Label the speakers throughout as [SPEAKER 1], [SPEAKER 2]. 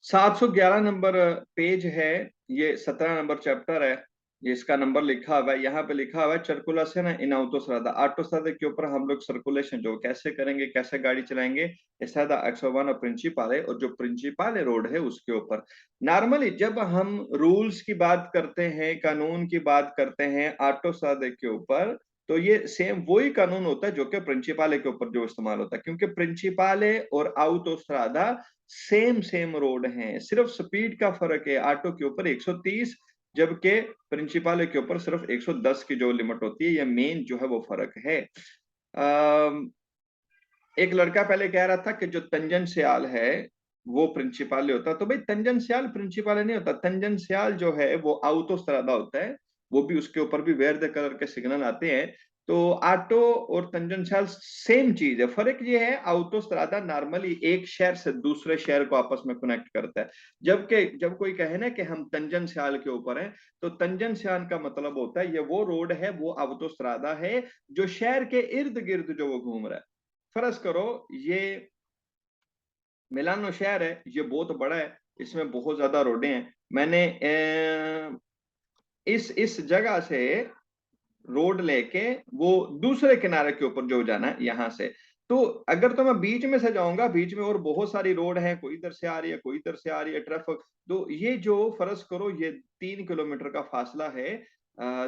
[SPEAKER 1] 711 number page है। ये 17 number chapter है। ये इसका नंबर लिखा हुआ है, यहाँ पे लिखा हुआ है सर्कुलेशन इन ऑटोस्ट्रादा। ऑटोस्ट्रादा के ऊपर हम लोग सर्कुलेशन जो कैसे करेंगे, कैसे गाड़ी चलाएंगे, स्ट्रादा एक्स1 और प्रिंसिपाले, और जो प्रिंसिपाले रोड है उसके ऊपर। नॉर्मली जब हम रूल्स की बात करते हैं, कानून की बात करते हैं ऑटोस्ट्रादा के ऊपर, तो ये सेम वही कानून होता है जो कि प्रिंसिपाले के ऊपर जो इस्तेमाल होता है, क्योंकि प्रिंसिपाले और ऑटोस्ट्रादा सेम सेम रोड हैं, सिर्फ स्पीड का फर्क है। ऑटो के ऊपर 130, जबकि प्रिंसिपाल के ऊपर सिर्फ 110 की जो लिमिट होती है, ये मेन जो है वो फर्क है। एक लड़का पहले कह रहा था कि जो तंजन स्याल है वो प्रिंसिपाल होता, तो भाई तंजन स्याल प्रिंसिपाल नहीं होता। तंजन स्याल जो है वो आउटोस्ट्रादा होता है, वो भी उसके ऊपर भी वेयर द कलर के सिग्नल आते हैं। तो ऑटो और तंजन स्याल सेम चीज है, फर्क ये है आउटोस्ट्रादा नॉर्मली एक शहर से दूसरे शहर को आपस में कनेक्ट करता है, जबकि जब कोई कहे ना कि हम तंजन स्याल के ऊपर हैं, तो तंजन स्याल का मतलब होता है ये वो रोड है, वो आउटोस्ट्रादा है जो शहर के इर्द गिर्द जो वो घूम रहा है। फर्ज करो ये मिलानो शहर है, ये बहुत बड़ा है, इसमें बहुत ज्यादा रोडें हैं। मैंने इस जगह से रोड लेके वो दूसरे किनारे के ऊपर जो जाना है यहां से, तो अगर तो मैं बीच में से जाऊंगा, बीच में और बहुत सारी रोड है, कोई इधर से आ रही है, कोई इधर से आ रही है ट्रैफिक, तो ये जो फर्ज करो ये 3 किलोमीटर का फासला है,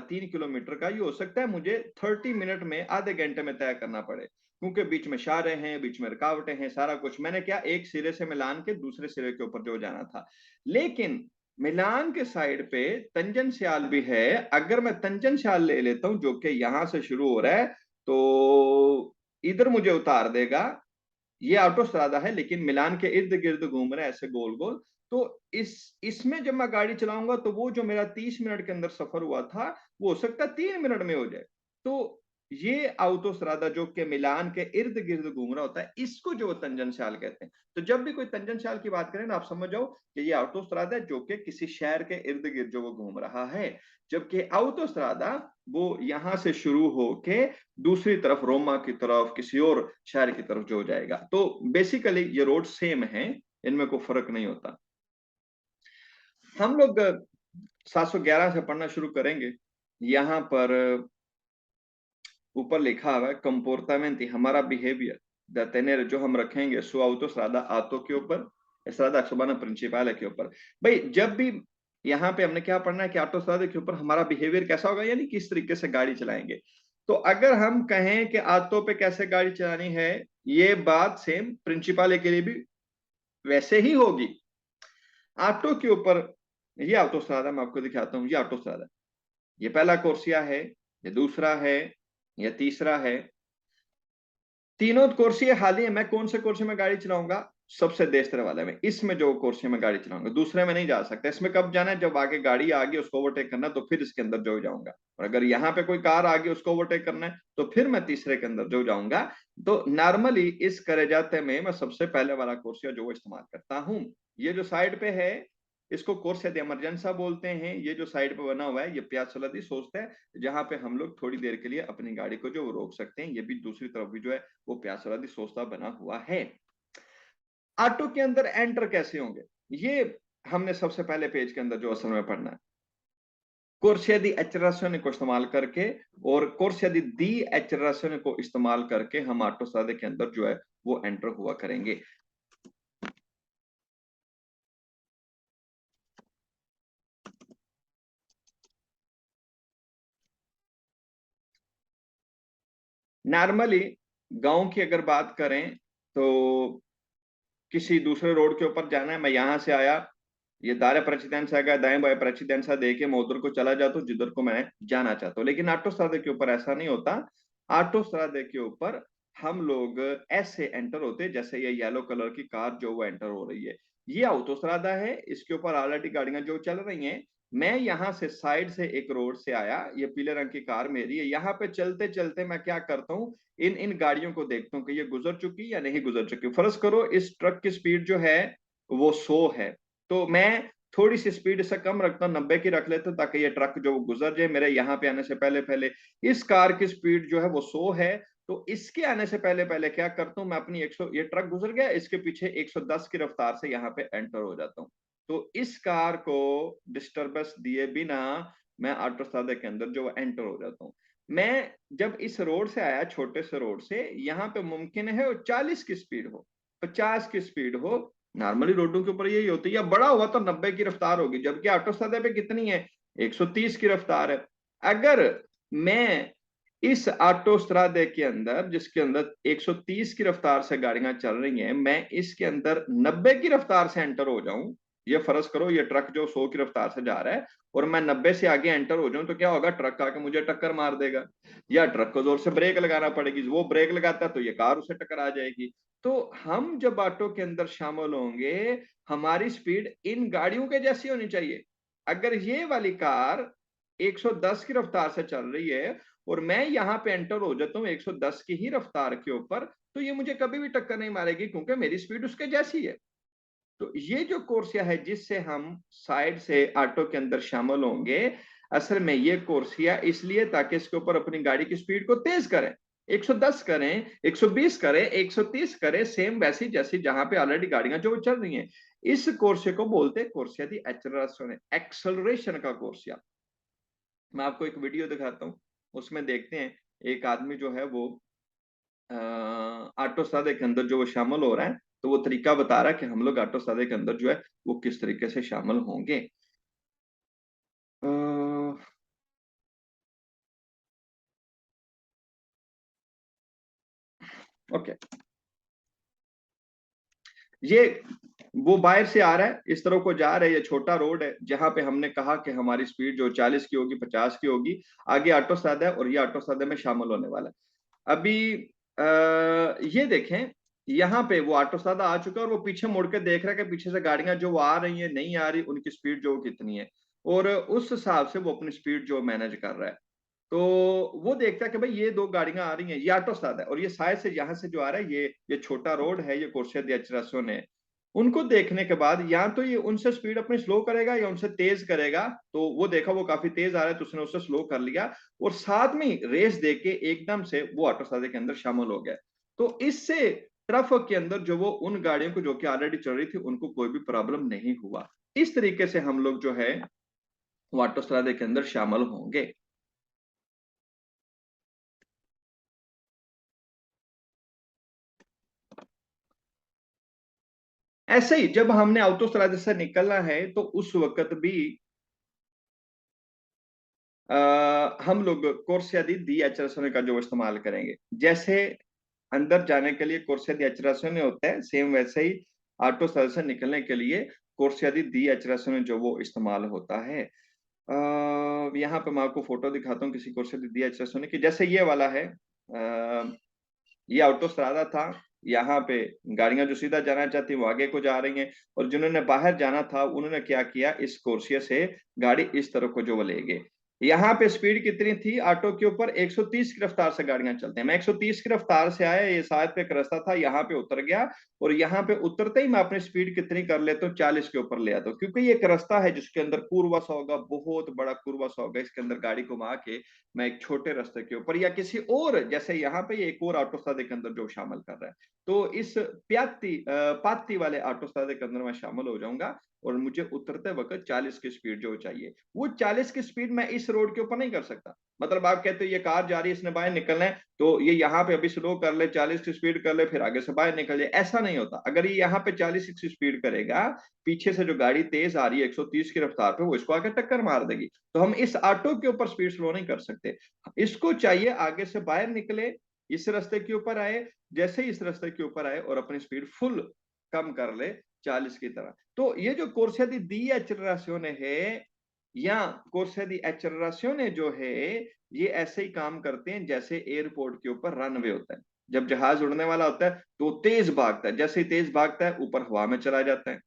[SPEAKER 1] 3 किलोमीटर का, ये हो सकता है मुझे 30 मिनट में, आधे घंटे में तय करना पड़े, क्योंकि बीच में शारे हैं, बीच में रुकावटें हैं, सारा कुछ। मैंने क्या एक सिरे से मिलान के दूसरे सिरे के ऊपर जो जाना था। लेकिन मिलान के साइड पे तंजन स्याल भी है, अगर मैं तंजन स्याल ले लेता हूं जो कि यहां से शुरू हो रहा है, तो इधर मुझे उतार देगा। ये ऑटोस्ट्रादा है लेकिन मिलान के इर्द गिर्द घूम रहा है ऐसे गोल गोल। तो इसमें जब मैं गाड़ी चलाऊंगा तो वो जो मेरा 30 मिनट के अंदर सफर हुआ था, वो हो सकता है 3 मिनट में हो जाए। तो ये ऑटोस्ट्रादा जो कि मिलान के इर्द गिर्द घूम रहा होता है, इसको जो तंजन स्याल कहते हैं। तो जब भी कोई तंजन स्याल की बात करें ना, आप समझ जाओ कि ये ऑटोस्ट्रादा है जो कि किसी शहर के इर्द गिर्द जो वो घूम रहा है, जबकि ऑटोस्ट्रादा वो यहां से शुरू होके दूसरी तरफ रोमा की तरफ, किसी और शहर की तरफ जो हो जाएगा। तो बेसिकली ये रोड सेम है, इनमें कोई फर्क नहीं होता। हम लोग 711 से पढ़ना शुरू करेंगे। यहां पर ऊपर लिखा हुआ है कंपोर्टामेंट, हमारा बिहेवियर द tener जो हम रखेंगे सु autostrada आतो के ऊपर, स्ट्रादा एक्सोबाना प्रिंसिपल के ऊपर। भाई जब भी यहाँ पे हमने क्या पढ़ना है कि ऑटोस्ट्रादा के ऊपर हमारा बिहेवियर कैसा होगा, यानी किस तरीके से गाड़ी चलाएंगे। तो अगर हम कहें कि आतो पे कैसे गाड़ी चलानी है, ये बात सेम प्रिंसिपल के लिए भी वैसे ही होगी। ऑटो के ऊपर ये ऑटोस्ट्रादा मैं आपको दिखाता हूँ, ये ऑटोस्ट्रादा, ये पहला कोर्सिया है, ये दूसरा है, ये तीसरा है। तीनों कोर्सी हाल ही, मैं कौन से कोर्सी में गाड़ी चलाऊंगा, सबसे देस्तर वाले में, इसमें जो कोर्सी में गाड़ी चलाऊंगा, दूसरे में नहीं जा सकता। इसमें कब जाना है, जब आगे गाड़ी आ गई उसको ओवरटेक करना, तो फिर इसके अंदर जो जाऊंगा। और अगर यहाँ पे कोई कार आ गई उसको ओवरटेक करना है, तो फिर मैं तीसरे के अंदर जो जाऊंगा। तो नॉर्मली इस करे जाते में मैं सबसे पहले वाला कोर्सिया जो इस्तेमाल करता हूँ। ये जो साइड पे है इसको कोर्सिया दी इमरजेंसा बोलते हैं। ये जो साइड पे बना हुआ है ये पियासोला दी सोस्ता है, जहां पे हम लोग थोड़ी देर के लिए अपनी गाड़ी को जो रोक सकते हैं। ये भी दूसरी तरफ भी जो है वो पियासोला दी सोस्ता बना हुआ है। ऑटो के अंदर एंटर कैसे होंगे, ये हमने सबसे पहले पेज के अंदर जो असल में पढ़ना है। कोर्सिया दी एक्सेलरेशन को इस्तेमाल करके, और कोर्सिया दी एक्सेलरेशन को इस्तेमाल करके हम ऑटोस्ट्रादा के अंदर जो है वो एंटर हुआ करेंगे। नॉर्मली गांव की अगर बात करें तो किसी दूसरे रोड के ऊपर जाना है, मैं यहां से आया, ये दाएं प्रेसिडेंसा का दाएं बाएं प्रेसिडेंसा दे के मैं उधर को चला जाता हूँ जिधर को मैं जाना चाहता हूँ। लेकिन ऑटोस्ट्रादा के ऊपर ऐसा नहीं होता। ऑटोस्ट्रादा के ऊपर हम लोग ऐसे एंटर होते जैसे ये येलो कलर की कार जो वो एंटर हो रही है, ये ऑटोस्ट्रादा है, इसके ऊपर ऑलरेडी गाड़ियां जो चल रही हैं। मैं यहाँ से साइड से एक रोड से आया, ये पीले रंग की कार मेरी है, यहाँ पे चलते चलते मैं क्या करता हूँ, इन इन गाड़ियों को देखता हूँ कि ये गुजर चुकी या नहीं गुजर चुकी। फर्ज करो इस ट्रक की स्पीड जो है वो 100 है, तो मैं थोड़ी सी स्पीड से कम रखता हूँ, 90 की रख लेता हूँ, ताकि ये ट्रक जो गुजर जाए मेरे यहाँ पे आने से पहले पहले। इस कार की स्पीड जो है वो 100 है, तो इसके आने से पहले पहले क्या करता हूं मैं, अपनी 100, ये ट्रक गुजर गया, इसके पीछे 110 की रफ्तार से यहाँ पे एंटर हो जाता हूँ। तो इस कार को डिस्टरबेंस दिए बिना मैं ऑटोस्ट्रादा के अंदर जो एंटर हो जाता हूँ। मैं जब इस रोड से आया, छोटे से रोड से, यहाँ पे मुमकिन है 40 की स्पीड हो, 50 की स्पीड हो। नॉर्मली रोडों के ऊपर यही होती है, या बड़ा हुआ तो 90 की रफ्तार होगी, जबकि ऑटोस्ट्रादा पे कितनी है, 130 की रफ्तार है। अगर मैं इस ऑटोस्ट्रादे के अंदर, जिसके अंदर 130 की रफ्तार से गाड़ियां चल रही हैं, मैं इसके अंदर 90 की रफ्तार से एंटर हो जाऊं, ये फर्ज करो ये ट्रक जो 100 की रफ्तार से जा रहा है और मैं 90 से आगे एंटर हो जाऊं, तो क्या होगा, ट्रक आके मुझे टक्कर मार देगा, या ट्रक को जोर से ब्रेक लगाना पड़ेगी, वो ब्रेक लगाता है तो ये कार उसे टक्कर आ जाएगी। तो हम जब ऑटो के अंदर शामिल होंगे, हमारी स्पीड इन गाड़ियों के जैसी होनी चाहिए। अगर ये वाली कार 110 की रफ्तार से चल रही है और मैं यहां पे एंटर हो जाता हूँ 110 की ही रफ्तार के ऊपर, तो ये मुझे कभी भी टक्कर नहीं मारेगी, क्योंकि मेरी स्पीड उसके जैसी है। तो ये जो कोर्सिया है जिससे हम साइड से ऑटो के अंदर शामिल होंगे, असल में ये कोर्सिया इसलिए ताकि इसके ऊपर अपनी गाड़ी की स्पीड को तेज करें, 110 करें, 120 करें, 130 करें, सेम वैसी जैसी जहां पे ऑलरेडी गाड़ियां जो चल रही हैं। इस कोर्सिया को बोलते हैं कोर्सिया दी एक्सेलरेशन, एक्सेलरेशन का कोर्सिया। मैं आपको एक वीडियो दिखाता हूँ, उसमें देखते हैं एक आदमी जो है वो ऑटो सादे के अंदर जो वो शामिल हो रहा है, तो वो तरीका बता रहा है कि हम लोग ऑटो सादे के अंदर जो है वो किस तरीके से शामिल होंगे। ओके, ये वो बाहर से आ रहा है, इस तरफ को जा रहा है, ये छोटा रोड है जहां पे हमने कहा कि हमारी स्पीड जो 40 की होगी, 50 की होगी। आगे ऑटो सादा है और ये ऑटो सादे में शामिल होने वाला है। अभी ये देखें, यहाँ पे वो ऑटो सादा आ चुका है और वो पीछे मुड़ के देख रहा है कि पीछे से गाड़ियां जो वो आ रही हैं नहीं आ रही, उनकी स्पीड जो कितनी है, और उस हिसाब से वो अपनी स्पीड जो मैनेज कर रहा है। तो वो देखता है कि भाई ये दो गाड़ियां आ रही हैं, ये ऑटो सादा है और ये शायद से यहाँ से जो आ रहा है, ये छोटा रोड है, ये कोर्से दी अचरासोन है। उनको देखने के बाद या तो ये उनसे स्पीड अपनी स्लो करेगा या उनसे तेज करेगा। तो वो देखा वो काफी तेज आ रहा है तो उसने उससे स्लो कर लिया, और साथ में रेस देके एकदम से वो ऑटो सादे के अंदर शामिल हो गया। तो इससे ट्रैफिक के अंदर जो वो उन गाड़ियों को जो कि ऑलरेडी चल रही थी उनको कोई भी प्रॉब्लम नहीं हुआ। इस तरीके से हम लोग जो है वो ऑटो सादे के अंदर शामिल होंगे। ऐसे ही जब हमने ऑटोस्ट्रादा से निकलना है तो उस वक्त भी हम लोग कोर्सिया दी डी एचरेशन का जो इस्तेमाल करेंगे। जैसे अंदर जाने के लिए कोर्सिया दी एचरेशन होता है, सेम वैसे ही ऑटोस्ट्रादा से निकलने के लिए कोर्सिया दी एचरेशन जो वो इस्तेमाल होता है। यहाँ पे मैं आपको फोटो दिखाता हूँ किसी कोर्सिया दी एचरेशन की, जैसे ये वाला है। ये ऑटोस्ट्रादा था, यहाँ पे गाड़ियां जो सीधा जाना चाहती वो आगे को जा रही हैं, और जिन्होंने बाहर जाना था उन्होंने क्या किया, इस कोर्सिया से गाड़ी इस तरफ को जो वो ले गए। यहाँ पे स्पीड कितनी थी ऑटो के ऊपर, 130 की रफ्तार से गाड़ियां चलते हैं। मैं 130 की रफ्तार से आया, ये शायद पे एक रास्ता था, यहाँ पे उतर गया, और यहाँ पे उतरते ही मैं अपनी स्पीड कितनी कर लेता हूँ, 40 के ऊपर ले आता हूँ, क्योंकि ये एक रास्ता है जिसके अंदर कुर्वा सा होगा, बहुत बड़ा कुर्वा सा होगा, इसके अंदर गाड़ी घुमा के मैं एक छोटे रास्ते के ऊपर या किसी और, जैसे यहाँ पे एक और ऑटोस्ट्रादे के अंदर जो शामिल कर रहा है, तो इस पाती वाले ऑटोस्ट्रादे के अंदर मैं शामिल हो जाऊंगा, और मुझे उतरते वक्त 40 की स्पीड जो चाहिए, वो 40 की स्पीड मैं इस रोड के ऊपर नहीं कर सकता। मतलब आप कहते हो ये कार जा रही है, इसने बाहर निकलना है, तो ये यहाँ पे अभी स्लो कर ले, 40 की स्पीड कर ले, फिर आगे से बाहर निकल जाए, ऐसा नहीं होता। अगर ये यहाँ पे 40 की स्पीड करेगा, पीछे से जो गाड़ी तेज आ रही है 130 की रफ्तार पे, वो इसको आके टक्कर मार देगी। तो हम इस ऑटो के ऊपर स्पीड स्लो नहीं कर सकते। इसको चाहिए आगे से बाहर निकले, इस रास्ते के ऊपर आए, जैसे ही इस रास्ते के ऊपर आए और अपनी स्पीड फुल कम कर ले, 40 की तरह। तो ये जो कोर्सिया दी एक्सेलरेशन है, या कोर्सिया दी एक्सेलरेशन जो है, ये ऐसे ही काम करते हैं जैसे एयरपोर्ट के ऊपर रनवे होता है। जब जहाज उड़ने वाला होता है तो तेज भागता है, जैसे ही तेज भागता है ऊपर हवा में चला जाता है,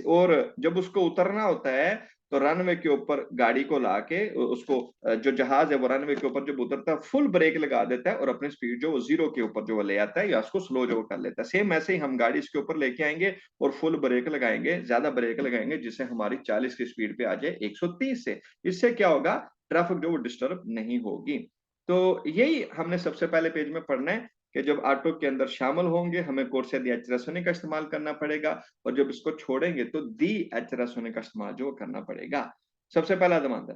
[SPEAKER 1] और जब उसको उतरना होता है तो रनवे के ऊपर गाड़ी को लाके उसको, जो जहाज है वो रनवे के ऊपर जब उतरता है फुल ब्रेक लगा देता है और अपनी स्पीड जो वो जीरो के ऊपर जो वो ले आता है, या उसको स्लो जो कर लेता है। सेम ऐसे ही हम गाड़ी इसके ऊपर लेके आएंगे और फुल ब्रेक लगाएंगे, ज्यादा ब्रेक लगाएंगे, जिससे हमारी 40 की स्पीड पे आ जाए 130 से। इससे क्या होगा, ट्रैफिक जो वो डिस्टर्ब नहीं होगी। तो यही हमने सबसे पहले पेज में पढ़ना है कि जब ऑटो के अंदर शामिल होंगे हमें कोर्सिया दी एचरासोनी का इस्तेमाल करना पड़ेगा, और जब इसको छोड़ेंगे तो दी एचरासोनी का इस्तेमाल जो करना पड़ेगा। सबसे पहला domanda: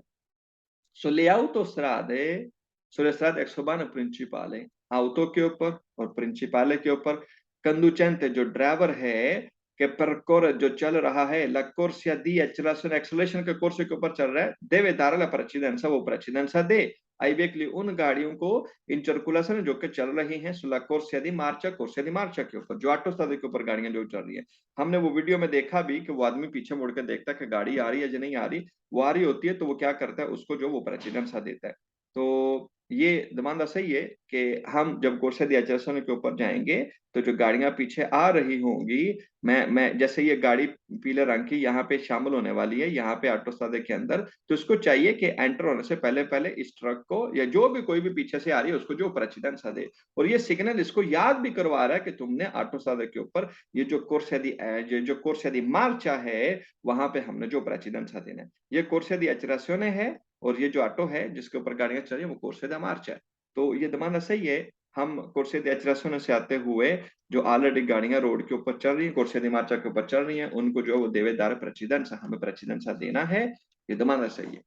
[SPEAKER 1] sulle autostrade, sulle strade exurban principale, auto के ऊपर और प्रिंसिपाले के ऊपर कंडुचेंट जो ड्राइवर है कि परकोर जो चल रहा है ला corsia di accelerazione acceleration के कोर्स के ऊपर चल रहा है, deve dare la precedenza, वो precedenza दे आई बेकली उन गाड़ियों को इन सर्कुलेशन जो कि चल रही हैं सुला कोर्सिया दी मार्चा के ऊपर, जो ऑटो स्ट्रादे के ऊपर गाड़ियां जो चल रही हैं। हमने वो वीडियो में देखा भी कि वो आदमी पीछे मुड़ के देखता है कि गाड़ी आ रही है या नहीं आ रही, वो आ रही होती है तो वो क्या करता है, उसको जो वो प्रेसिडेंट सा देता है। तो ये दमांदा सही है कि हम जब कोर्से दी एचएसएन के ऊपर जाएंगे तो जो गाड़ियां पीछे आ रही होंगी, मैं जैसे ये गाड़ी पीले रंग की यहाँ पे शामिल होने वाली है, यहाँ पे ऑटो स्ट्रादे के अंदर, तो इसको चाहिए कि एंटर होने से पहले पहले इस ट्रक को या जो भी कोई भी पीछे से आ रही है उसको जो प्रेसिडेंस दे। और ये सिग्नल इसको याद भी करवा रहा है कि तुमने ऑटो स्ट्रादे के ऊपर ये जो कोर्से दी मार्चा है वहां पे हमने जो प्रेसिडेंस देना है, ये कोर्से दी एचरासियोने है, और ये जो ऑटो है जिसके ऊपर गाड़ियां चल रही है वो कोर्से दा मार्चा है। तो ये दमाना सही है, हम कोर्से दी एचरासियोने से आते हुए जो ऑलरेडी गाड़ियां रोड के ऊपर चल रही हैं, कोर्से दी मार्चा के ऊपर चल रही हैं, उनको जो वो देवेदार प्रेसिडेंस हमें प्रेसिडेंस देना है, ये दमाना सही है।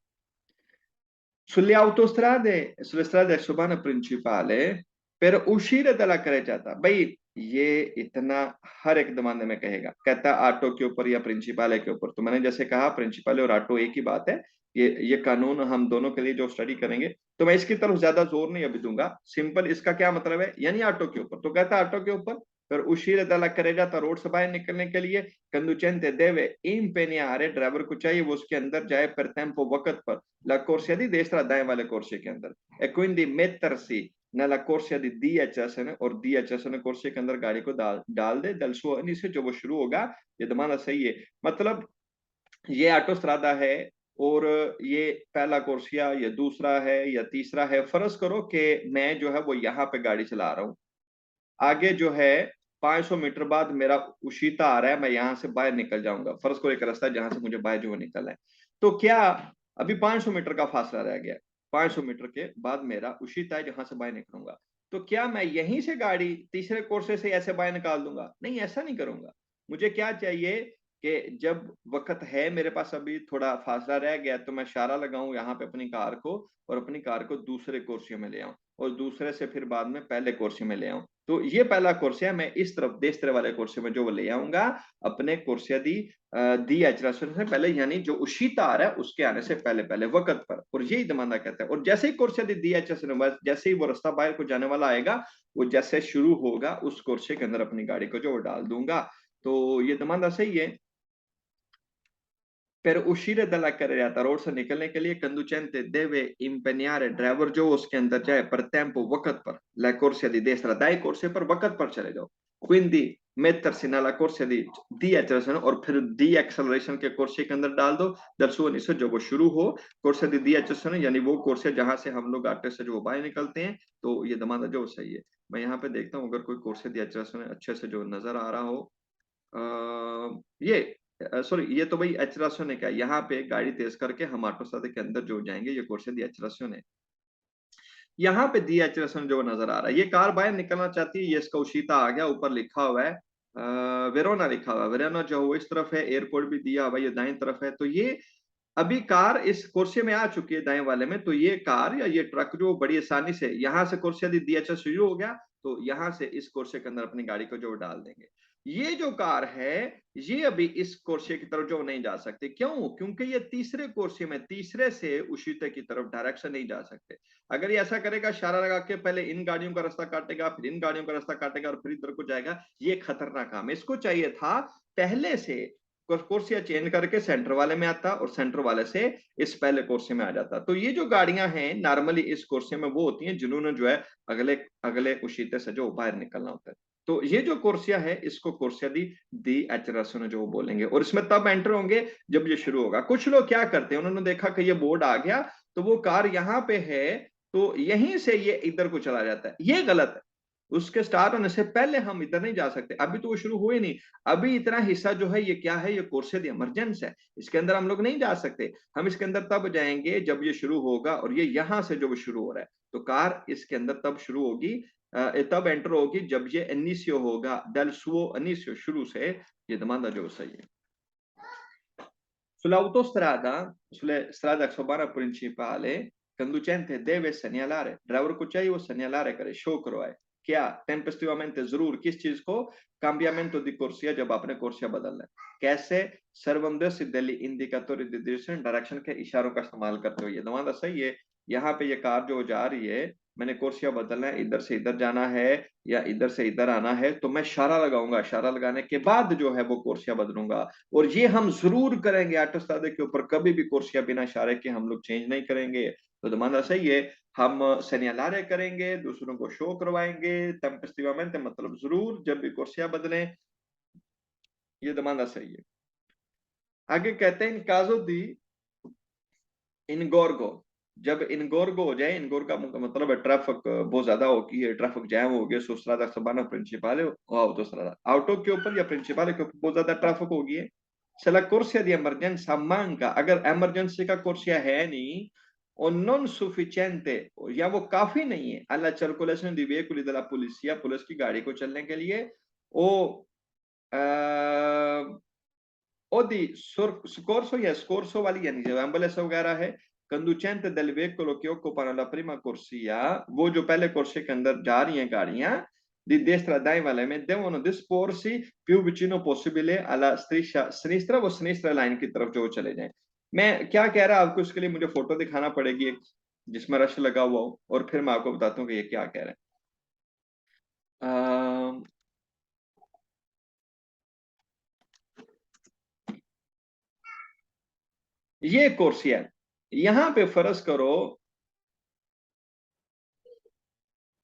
[SPEAKER 1] sulle strade exurban principale per uscire dalla carreggiata, भाई ये इतना हर एक जमाने में कहेगा, कहता है ऑटो के ऊपर या प्रिंसिपाले के ऊपर। तो मैंने जैसे कहा प्रिंसिपाले और ऑटो एक ही बात है, ये कानून हम दोनों के लिए जो स्टडी करेंगे, तो मैं इसकी तरफ ज्यादा जोर नहीं अभी दूंगा। सिंपल इसका क्या मतलब है, यानी ऑटो के ऊपर, तो कहता है ऑटो के ऊपर पर uscire dalla carreggiata, रोड से बाहर निकलने के लिए conducente deve impegnare, ड्राइवर को चाहिए वो उसके अंदर जाए per tempo, वक्त पर la corsia di destra, दाएं वाले कोर्से के अंदर, e quindi mettersi nella corsia di DHSN, और DHSN कोर्से के अंदर गाड़ी को डाल दे dal suo inizio, जो वो शुरू होगा। ये दमाना सही है, मतलब ये ऑटो स्ट्रादा है और ये पहला कोर्सिया या दूसरा है या तीसरा है, फर्ज करो कि मैं जो है वो यहाँ पे गाड़ी चला रहा हूँ, आगे जो है 500 मीटर बाद मेरा उशीता आ रहा है, मैं यहां से बाहर निकल जाऊंगा, फर्ज को एक रास्ता है जहां से मुझे बाहर जो निकलना है, तो क्या अभी 500 मीटर का फासला रह गया, 500 मीटर के बाद मेरा उशीता है जहां से बाहर निकलूंगा, तो क्या मैं यहीं से गाड़ी तीसरे कोर्से से ऐसे बाहर निकाल दूंगा? नहीं, ऐसा नहीं करूंगा। मुझे क्या चाहिए कि जब वक्त है मेरे पास, अभी थोड़ा फासला रह गया, तो मैं इशारा लगाऊं यहाँ पे अपनी कार को, और अपनी कार को दूसरे कोर्से में ले आऊं, और दूसरे से फिर बाद में पहले कोर्से में ले आऊं। तो ये पहला कोर्सिया मैं इस तरफ देश वाले कोर्से में जो वो ले आऊंगा अपने कोर्सिया दी एचरासन से पहले, यानी जो उशीता आ रहा है उसके आने से पहले पहले वक्त पर, और यही दमाना कहता है। और जैसे ही कोर्सिया दी एचरासन, जैसे ही वो रास्ता बाहर को जाने वाला आएगा, वो जैसे शुरू होगा उस कोर्से के अंदर अपनी गाड़ी को जो वो डाल दूंगा। तो ये दमाना सही है। Per uscire dalla carreggiata, road से निकलने के लिए conducente deve impegnare, ड्राइवर जो उसके अंदर जाए per tempo, वक्त पर, la corsia di destra, दाएं कोर्से पर वक्त पर चले जाओ, quindi mettersi nella corsia di accelerazione, और फिर डी एक्सेलरेशन के कोर्से के अंदर डाल दो dal suo inizio, जो वो शुरू हो कोर्से दी एक्सेलरेशन, यानी वो कोर्से जहां से हम लोग आटे से जो बाहर निकलते हैं। तो ये दमादा जो सही है। मैं यहाँ पे देखता हूँ अगर कोई कोर्से दी एक्सेलरेशन अच्छे से जो नजर आ रहा हो। ये सॉरी, ये तो भाई एचरासियों ने क्या, यहाँ पे गाड़ी तेज करके हम ऑटोस्ट्रादे के अंदर जो जाएंगे, ये कोर्से दी एचरासियों ने, यहाँ पे दी एचरासियों जो नजर आ रहा है, ये कार बाहर निकलना चाहती है, ये इसका उशीता आ गया, ऊपर लिखा हुआ है वेरोना लिखा हुआ है, वेरोना जो वो इस तरफ है, एयरपोर्ट भी दिया हुआ ये दाएं तरफ है, तो ये अभी कार इस कोर्से में आ चुकी है दाएं वाले में, तो ये कार या ये ट्रक जो बड़ी आसानी से यहाँ से कोर्से दी DHS शुरू हो गया, तो यहाँ से इस कोर्से के अंदर अपनी गाड़ी को जो डाल देंगे। ये जो कार है ये अभी इस कोर्से की तरफ जो नहीं जा सकते, क्यों? क्योंकि ये तीसरे कोर्से में तीसरे से उशीते की तरफ डायरेक्शन नहीं जा सकते। अगर ये ऐसा करेगा, इशारा लगा के पहले इन गाड़ियों का रास्ता काटेगा, फिर इन गाड़ियों का रास्ता काटेगा और फिर इधर को जाएगा, ये खतरनाक काम है। इसको चाहिए था पहले से कोर्सिया चेंज करके सेंटर वाले में आता, और सेंटर वाले से इस पहले कोर्से में आ जाता। तो ये जो गाड़ियां हैं नॉर्मली इस कोर्से में वो होती हैं जिन्होंने जो है अगले अगले उशीते से जो बाहर निकलना होता है। तो ये जो कोर्सिया है इसको कोर्सिया दी एचरासियोने जो बोलेंगे, और इसमें तब एंटर होंगे जब ये शुरू होगा। कुछ लोग क्या करते हैं, उन्होंने देखा कि ये बोर्ड आ गया तो वो कार यहाँ पे है, तो यहीं से ये इधर को चला जाता है, ये गलत है। उसके स्टार्ट होने से पहले हम इधर नहीं जा सकते, अभी तो वो शुरू हुए नहीं। अभी इतना हिस्सा जो है ये क्या है, ये कोर्से दी इमरजेंस है, इसके अंदर हम लोग नहीं जा सकते। हम इसके अंदर तब जाएंगे जब ये शुरू होगा, और ये यहां से जो शुरू हो रहा है, तो कार इसके अंदर तब शुरू होगी, तब एंटर होगी जब ये इनिशियो होगा, dal suo inizio, शुरू से। ये domanda giusta è. Sulle strade extraurbana principale, conducente deve segnalare, driver को चाहिए वो segnalare करे, शो करवाए क्या, टेम्पेस्टिवamente जरूर, किस चीज को, cambiamento di corsia, जब आपने कोर्सिया बदलना है। कैसे, servendosi degli indicatori di direzione, direction के इशारों का इस्तेमाल करते हुए। दमादा सही है, यहाँ पे ये कार जो जा रही है, मैंने कोर्सिया बदलना है, इधर से इधर जाना है या इधर से इधर आना है, तो मैं इशारा लगाऊंगा, इशारा लगाने के बाद जो है वो कोर्सिया बदलूंगा। और ये हम जरूर करेंगे ऑटोस्ट्रादे के ऊपर, कभी भी कोर्सिया बिना इशारे के हम लोग चेंज नहीं करेंगे। तो दमादा सही है, हम सेनियलारे करेंगे, दूसरों को शो करवाएंगे, टेम्पेस्टिवamente मतलब जरूर, जब भी कोर्सिया बदलें। ये दमादा सही है। आगे कहते हैं इन काजो दी इनगोर्गो, जब इनगोर्गो हो जाए, इनगोर का मतलब है ट्रैफिक बहुत ज्यादा होगी है, ट्रैफिक जैम हो गया, सो strada sabana principale o autostrada, auto के ऊपर या प्रिंसिपल के ऊपर बहुत ज्यादा ट्रैफिक हो गई है। Se la corsia di emergenza manca, अगर इमरजेंसी का कोर्सिया है नहीं, और non sufficiente, या वो काफी नहीं है, alla circolazione di veicoli della polizia, police की गाड़ी को चलने के लिए, ओ o di scorso या scorso वाली, यानी जो एम्बुलेंस वगैरह है, conducente del veicolo che occupano la prima corsia, वो जो पहले कोर्से के अंदर जा रही हैं गाड़ियां, di destra dai वाले में, devono disporsi più vicino possibile alla striscia sinistra, वो sinistra लाइन की तरफ जो चले जाएं। मैं क्या कह रहा आपको, इसके लिए मुझे फोटो दिखाना पड़ेगी जिसमें रश लगा हुआ हो, और फिर मैं आपको बताता हूँ कि ये क्या कह रहे हैं। ये कोर्सिया है, यहां पे फर्ज करो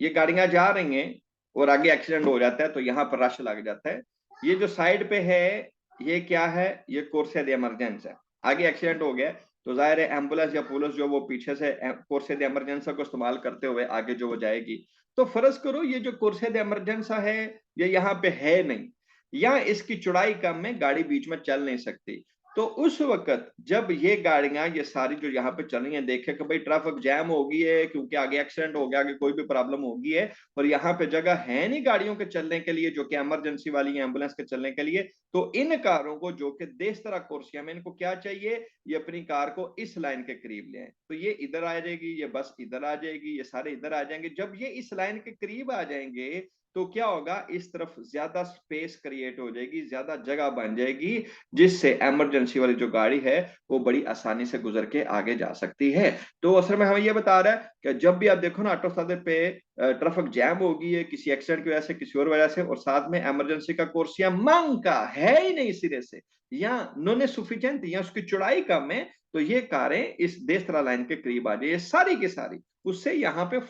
[SPEAKER 1] ये गाड़ियां जा रही हैं और आगे एक्सीडेंट हो जाता है, तो यहाँ पर रश लग जाता है। ये जो साइड पे है, ये क्या है, ये कोर्सिया दी इमरजेंस है। आगे एक्सीडेंट हो गया तो जाहिर है एम्बुलेंस या पुलिस जो वो पीछे से कोर्सिया दी इमरजेंसा को इस्तेमाल करते हुए आगे जो वो जाएगी। तो फर्ज करो ये जो कोर्सिया दी इमरजेंसा है, ये यहाँ पे है नहीं, या इसकी चौड़ाई कम है, गाड़ी बीच में चल नहीं सकती। तो उस वक्त जब ये गाड़ियां ये सारी जो यहाँ पे चल रही हैं, देखे कि भाई ट्रैफिक जैम हो गई है, क्योंकि आगे एक्सीडेंट हो गया, आगे कोई भी प्रॉब्लम हो गई है, और यहाँ पे जगह है नहीं गाड़ियों के चलने के लिए, जो कि इमरजेंसी वाली है, एम्बुलेंस के चलने के लिए, तो इन कारों को जो कि देस्तरा कोर्सिया में, इनको क्या चाहिए, ये अपनी कार को इस लाइन के करीब ले आए। तो ये इधर आ जाएगी, ये बस इधर आ जाएगी, ये सारे इधर आ जाएंगे। जब ये इस लाइन के करीब आ जाएंगे तो क्या होगा, इस तरफ ज्यादा स्पेस क्रिएट हो जाएगी, ज्यादा जगह बन जाएगी, जिससे इमरजेंसी वाली जो गाड़ी है वो बड़ी आसानी से गुजर के आगे जा सकती है। तो असल में हमें यह बता रहा है कि जब भी आप देखो ना ऑटोस्ट्रादे पे ट्रैफिक जैम हो गई है किसी एक्सीडेंट की वजह से, किसी और वजह से, और साथ में इमरजेंसी का कोर्सिया मांगा है ही नहीं सिरे से, या नॉन सुफिशिएंट, या उसकी चौड़ाई कम है, तो ये कारें इस देस्तरा लाइन के करीब आ जाए सारी की सारी, उससे यहाँ पे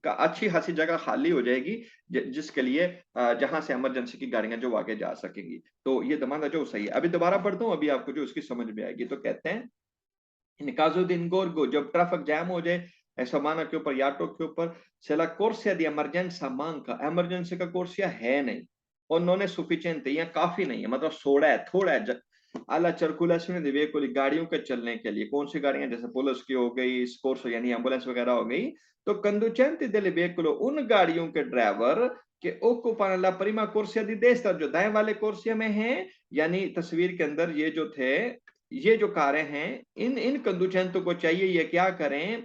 [SPEAKER 1] अच्छी खासी जगह खाली हो जाएगी, जिसके लिए जहां से इमरजेंसी की गाड़ियां जो आगे जा सकेंगी। तो ये दमादा जो सही है। अभी दोबारा पढ़ता हूँ, अभी आपको जो उसकी समझ में आएगी। तो कहते हैं इन caso di ingorgo, जब ट्रैफिक जैम हो जाए एसोमाना के ऊपर, याटो के ऊपर, se la corsia di emergenza manca, emergency का कोर्सिया है नहीं, और non è sufficiente, या काफी नहीं है, मतलब सोड़ा है, थोड़ा है, alla circolazione dei veicoli, गाड़ियों के चलने के लिए। कौन सी गाड़ियां, जैसे पुलिस की हो गई, स्कोर्सो यानी एम्बुलेंस वगैरह हो गई। तो conducenti del veicolo, उन गाड़ियों के ड्राइवर के occupano la prima corsia di destra, जो दाएं वाले कोर्सिया में है, यानी तस्वीर के अंदर ये जो थे, ये जो कारें हैं, इन इन कंडुचेंटों को चाहिए ये क्या करें,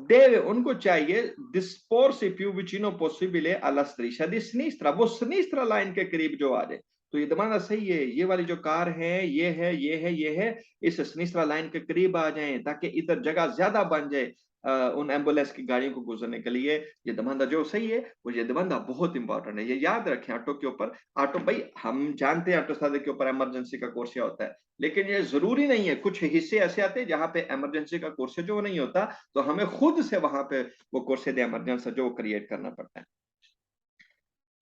[SPEAKER 1] deve, उनको चाहिए disporsi più vicino possibile alla striscia di sinistra, वो sinistra लाइन के करीब जो आ जाए। तो ये दमाना सही है, ये वाली जो कार है, ये है, ये है, ये है, इस sinistra लाइन के करीब आ जाएं, ताकि इधर जगह ज्यादा बन जाए उन एम्बुलेंस की गाड़ियों को गुजरने के लिए। ये दमांदा जो सही है, वो ये दमांदा बहुत इंपॉर्टेंट है, ये याद रखें। ऑटो के ऊपर, ऑटो भाई हम जानते हैं ऑटोस्ट्रादे के ऊपर इमरजेंसी का कोर्सिया होता है, लेकिन ये जरूरी नहीं है, कुछ हिस्से ऐसे आते हैं जहां पे इमरजेंसी का कोर्सिया जो नहीं होता, तो हमें खुद से वहां पे वो कोर्सिया दे इमरजेंसी जो क्रिएट करना पड़ता है।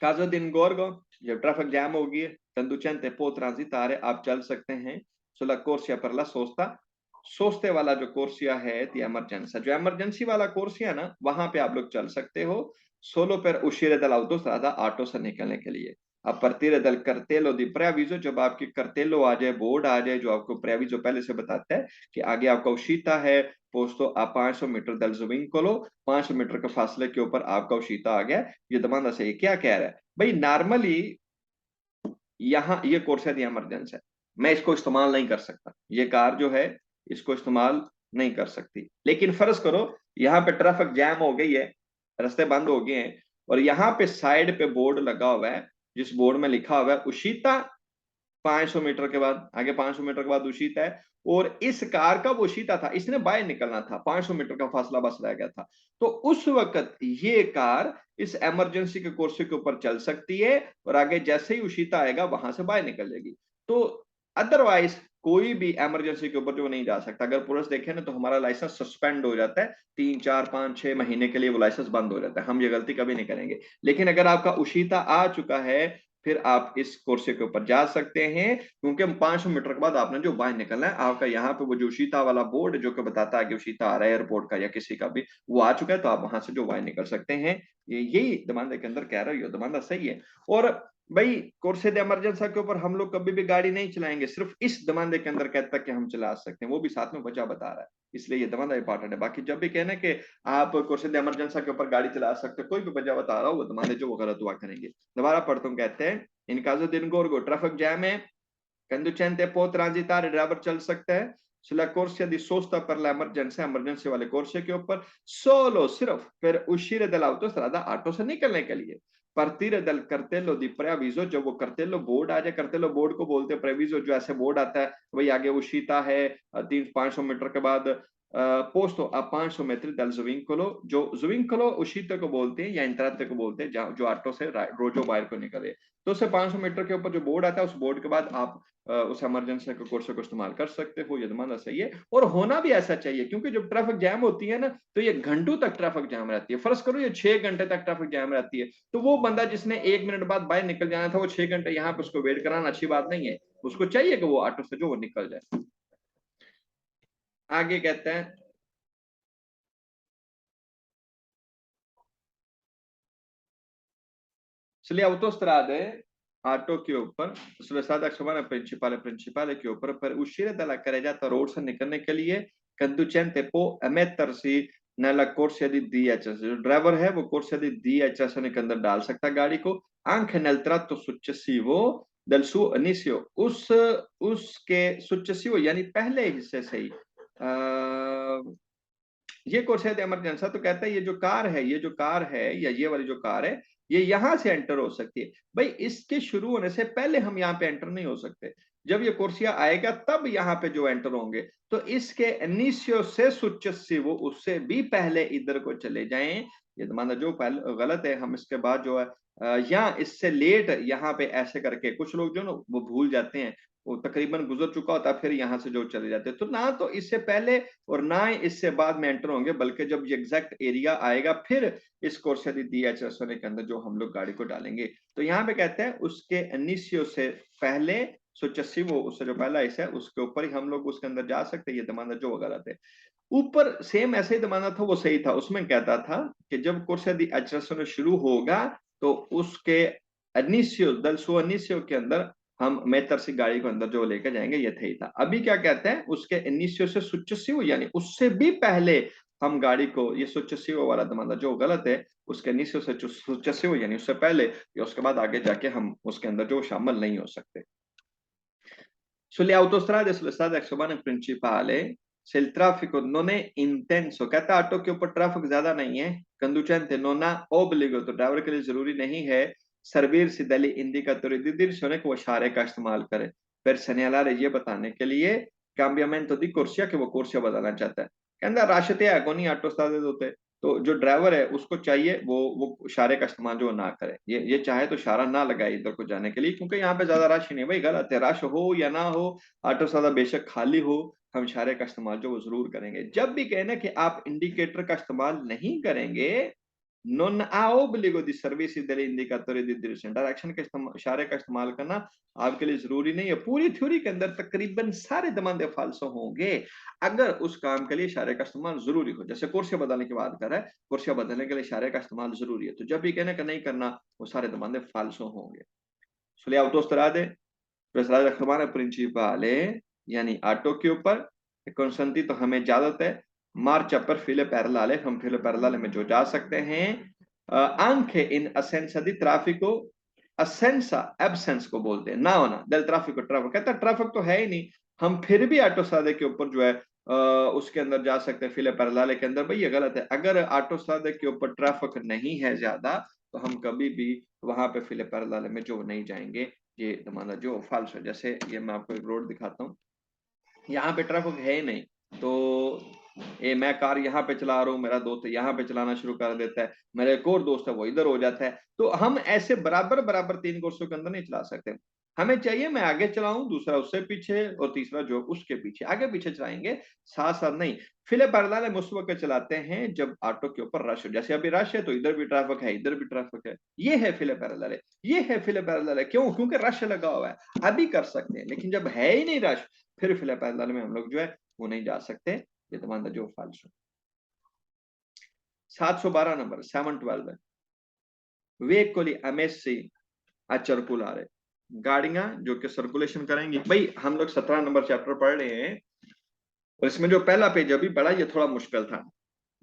[SPEAKER 1] Caso di ingorgo, जब ट्रैफिक जैम होगी, conducente può transitare, आप चल सकते हैं, sulla corsia per la sosta, सोस्ते वाला जो कोर्सिया है, दी इमरजेंसी, जो इमरजेंसी वाला कोर्सिया ना, वहां पे आप लोग चल सकते हो, सोलो पर uscire dall'autostrada, ऑटो से निकलने के लिए। a partire dal cartello di preavviso, जब आपकी cartello आ जाए, बोर्ड आ जाए जो आपको preavviso पहले से बताता है कि आगे आपका उशीता है, posto a 500 metre dal svincolo, 500 metre के फासले के ऊपर आपका उशीता आ गया। ये दमाना सही क्या कह रहा है भाई? नॉर्मली यहाँ ये कोर्सिया दी इमरजेंस है, मैं इसको इस्तेमाल नहीं कर सकता, ये कार जो है इसको इस्तेमाल नहीं कर सकती। लेकिन फर्ज करो यहाँ पे ट्रैफिक जैम हो गई है, रास्ते बंद हो गए हैं और यहाँ पे साइड पे बोर्ड लगा हुआ है जिस बोर्ड में लिखा हुआ है उशिता 500 मीटर के बाद, आगे 500 मीटर के बाद उशिता है और इस कार का वो उशिता था, इसने बाहर निकलना था, 500 मीटर का फासला बस रह गया था। तो उस वक्त ये कार इस इमरजेंसी के कोर्स के ऊपर चल सकती है और आगे जैसे ही उशिता आएगा वहां से बाहर निकलेगी। तो अदरवाइज कोई भी इमरजेंसी के ऊपर जो नहीं जा सकता। अगर पुलिस देखे ना तो हमारा लाइसेंस सस्पेंड हो जाता है, 3 4 5 6 महीने के लिए वो लाइसेंस बंद हो जाता है। हम ये गलती कभी नहीं करेंगे। लेकिन अगर आपका उशीता आ चुका है फिर आप इस कोर्से के ऊपर जा सकते हैं, क्योंकि 500 मीटर के बाद आपने जो बाहर निकलना है, आपका यहाँ पे वो जो उशीता वाला बोर्ड जो कि बताता है कि उशीता आ रहा है एयरपोर्ट का या किसी का भी, वो आ चुका है, तो आप वहां से जो बाहर निकल सकते हैं। यही दमांदे के अंदर कह रहे हो, दमांदा सही है। और भाई कोर्से दे इमरजेंसा के ऊपर हम लोग कभी भी गाड़ी नहीं चलाएंगे, सिर्फ इस दमांदे के अंदर कहता है कि हम चला सकते हैं, वो भी साथ में वजह बता रहा है, इसलिए ये दमांदा इंपॉर्टेंट है। बाकी जब भी कहना कि आप कोर्से दे इमरजेंसा के ऊपर गाड़ी चला सकते हो, कोई भी वजह बता रहा हो, वो दमांदे जो वो गलत हुआ करेंगे। दोबारा पढ़ता हूँ, कहते हैं इन caso di ingorgo traffic jam है, conducente può transitare, ड्राइवर चल सकता है sulla corsia di sosta per l'emergenza, emergency वाले कोर्से के ऊपर solo सिर्फ per uscire dall'autostrada, ऑटो से निकलने के लिए। partire dal cartello di preavviso, जब वो cartello बोर्ड आ जाए, cartello बोर्ड को बोलते हैं preavviso जो ऐसे बोर्ड आता है वही आगे उशीता है 300-500 मीटर के बाद posto a 500 metri dal svincolo, जो svincolo uscita को बोलते हैं या entrate को बोलते हैं, जहाँ जो ऑटो से रोजो बाहर को निकले। तो उससे 500 मीटर के ऊपर जो बोर्ड आता है उस बोर्ड के बाद आप उस इमरजेंसी के कोर्स को इस्तेमाल कर सकते हो। ये दमाना सही है और होना भी ऐसा चाहिए, क्योंकि जब ट्रैफिक जैम होती है ना तो ये घंटों तक ट्रैफिक जैम रहती है। फर्ज करो ये 6 घंटे तक ट्रैफिक जैम रहती है, तो वो बंदा जिसने 1 मिनट बाद बाहर निकल जाना था, वो 6 घंटे यहाँ पे उसको वेट कराना अच्छी बात नहीं है। उसको चाहिए कि वो ऑटो से जो वो निकल जाए। आगे कहते हैं sulle autostrade, ऑटो के ऊपर sulle strade extraeurbane principale के ऊपर per uscire dalla carreggiata road से निकलने के लिए conducente può mettersi nella corsia di DHS, जो ड्राइवर है वो corsia di DHS के अंदर डाल सकता है गाड़ी को anche nel tratto successivo del suo inizio, उसके successivo यानी पहले हिस्से से ही ये कोर्सिया द इमरजेंसा तो कहता है ये जो कार है या ये वाली जो कार है ये यहां से एंटर हो सकती है। भाई इसके शुरू होने से पहले हम यहाँ पे एंटर नहीं हो सकते, जब ये कोर्सिया आएगा तब यहाँ पे जो एंटर होंगे। तो इसके इनिशियो से सुccessivo, उससे भी पहले इधर को चले जाएं। ये माना जो पहले गलत है, हम इसके बाद जो है या इससे लेट यहाँ पे ऐसे करके कुछ लोग जो ना वो भूल जाते हैं, वो तकरीबन गुजर चुका होता है फिर यहाँ से जो चले जाते हैं। तो ना तो इससे पहले और ना ही इससे बाद में एंटर होंगे, बल्कि जब ये एग्जैक्ट एरिया आएगा फिर इस कोर्स DHS होने के अंदर जो हम लोग गाड़ी को डालेंगे। तो यहाँ पे कहते हैं उसके इनिशियो से पहले सुccessivo, वो उससे जो पहला हिस्सा है उसके ऊपर ही हम लोग उसके अंदर जा सकते हैं। ये दमाना जो गलत है। ऊपर सेम ऐसे ही दमाना था वो सही था, उसमें कहता था कि जब कोर्स DHS शुरू होगा तो उसके इनिशियो दल सो इनिशियो के अंदर हम मेहतर से गाड़ी को अंदर जो लेकर जाएंगे, ये थे ही था। अभी क्या कहते हैं उसके इनिशियो से सुccessivo यानी उससे भी पहले हम गाड़ी को, ये successivo वाला दमाना जो गलत है, उसके इनिशियो से successivo यानी उससे पहले या उसके बाद आगे जाके हम उसके अंदर जो शामिल नहीं हो सकते। Sulle autostrade e sulle strade extraurbane principali, se il traffico non è intenso, कहता ऑटो के ऊपर ट्रैफिक ज्यादा नहीं है, conducente non ha obbligo, तो ड्राइवर के लिए जरूरी नहीं है servirsi degli indicatori di direzione को इशारे का इस्तेमाल करे per segnalare, ये बताने के लिए cambiamento di corsia कि वो कोर्सिया बदलना चाहता है। कहता रास्ते है कौन ही ऑटो स्ट्रादे होते, तो जो ड्राइवर है उसको चाहिए वो इशारे का इस्तेमाल जो ना करे, ये चाहे तो इशारा ना लगाए इधर को जाने के लिए, क्योंकि यहाँ पे ज्यादा रश ही नहीं। भाई गलत है, रश हो या ना हो, ऑटो ज्यादा बेशक खाली हो, हम इशारे का इस्तेमाल जो वो जरूर करेंगे। जब भी कहना कि आप इंडिकेटर का इस्तेमाल नहीं करेंगे, non ha obbligo di servirsi degli indicatori di direzione, direction के इशारे का इस्तेमाल करना आपके लिए जरूरी नहीं है। पूरी थ्योरी के अंदर तकरीबन सारे दमांदे फालसो होंगे अगर उस काम के लिए इशारे का इस्तेमाल जरूरी हो। जैसे कुर्सियां बदलने की बात कर रहा है, कुर्सियां बदलने के लिए इशारे का इस्तेमाल जरूरी है, तो जब भी कहने का नहीं करना वो सारे दमांदे फालसो होंगे। sulle autostrade, per strada romana principale, यानी ऑटो के ऊपर, e consentito हमें इजाजत है, marcia per file parallele, हम file parallele में जो जा सकते हैं, anche in assenza di traffico, assenza absence को बोलते हैं, ना होना del traffico, ट्रैफिक कहता है ट्रैफिक तो है ही नहीं, हम फिर भी ऑटो सादे के ऊपर जो है उसके अंदर जा सकते हैं, फिले पैरेलल के अंदर। भाई ये गलत है, अगर ऑटो सादे के ऊपर ट्रैफिक नहीं है ज्यादा तो हम कभी भी वहां पे फिले पैरेलल में जो नहीं जाएंगे, ये हमारा जो फाल्स है। जैसे ये मैं आपको एक रोड दिखाता हूँ, यहाँ पे ट्रैफिक है ही नहीं, तो ये मैं कार यहाँ पे चला रहा हूँ, मेरा दोस्त यहाँ पे चलाना शुरू कर देता है, मेरा एक और दोस्त है वो इधर हो जाता है, तो हम ऐसे बराबर बराबर तीन कोर्सों के अंदर नहीं चला सकते। हमें चाहिए मैं आगे चलाऊं, दूसरा उससे पीछे, और तीसरा जो उसके पीछे, आगे पीछे चलाएंगे, साथ साथ नहीं। फिले पैरेलल हम उस वक्त चलाते हैं जब ऑटो के ऊपर रश हो, जैसे अभी रश है तो इधर भी ट्रैफिक है, इधर भी ट्रैफिक है, ये है फिले पैरेलल है, ये है फिले पैरेलल है। क्यों? क्योंकि रश लगा हुआ है, अभी कर सकते हैं, लेकिन जब है ही नहीं रश, फिर फिले पैरेलल में हम लोग जो है वो नहीं जा सकते, ये तुम्हारा जो फाल्स है। 712 नंबर 712 है, veicoli ammessi a circolare, गाड़ियां जो कि सर्कुलेशन करेंगी। भाई हम लोग 17 नंबर चैप्टर पढ़ रहे हैं, और इसमें जो पहला पेज अभी पढ़ा ये थोड़ा मुश्किल था,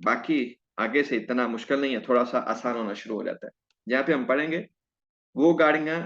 [SPEAKER 1] बाकी आगे से इतना मुश्किल नहीं है, थोड़ा सा आसान होना शुरू हो जाता है। यहाँ पे हम पढ़ेंगे वो गाड़ियां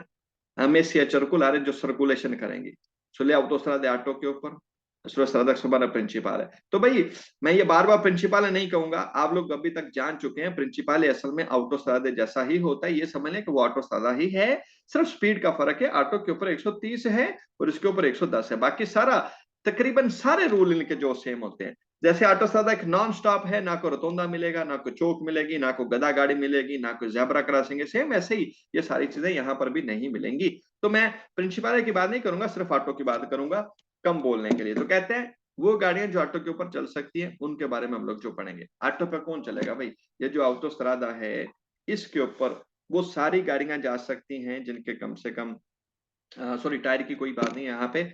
[SPEAKER 1] ammessi a circolare जो सर्कुलेशन करेंगी, sulle autostrade ऑटो के ऊपर, sulla strada suburana principale। तो भाई मैं ये बार बार प्रिंसिपल नहीं कहूंगा, आप लोग अभी तक जान चुके हैं प्रिंसिपल असल में ऑटोस्ट्रादे जैसा ही होता है, ये समझ लें कि वो ऑटोस्ट्रादा ही है, सिर्फ स्पीड का फर्क है, ऑटो के ऊपर 130 है और इसके ऊपर 110 है, बाकी सारा तकरीबन सारे रूल इनके जो सेम होते हैं। जैसे ऑटोस्ट्रादा एक नॉन स्टॉप है, ना को रोतोंदा मिलेगा, ना को चौक मिलेगी, ना को गधा गाड़ी मिलेगी, ना को ज़ेब्रा क्रॉसिंग है, सेम ऐसे ही ये सारी चीजें यहाँ पर भी नहीं मिलेंगी। तो मैं प्रिंसिपल की बात नहीं करूंगा, सिर्फ ऑटो की बात करूंगा कम बोलने के लिए। तो कहते हैं वो गाड़ियां जो ऑटो के ऊपर चल सकती हैं उनके बारे में हम लोग जो पढ़ेंगे। ऑटो पे कौन चलेगा भाई? ये जो ऑटोस्ट्रादा है इसके ऊपर वो सारी गाड़ियां जा सकती हैं जिनके कम से कम, सॉरी टायर की कोई बात नहीं है यहाँ पे,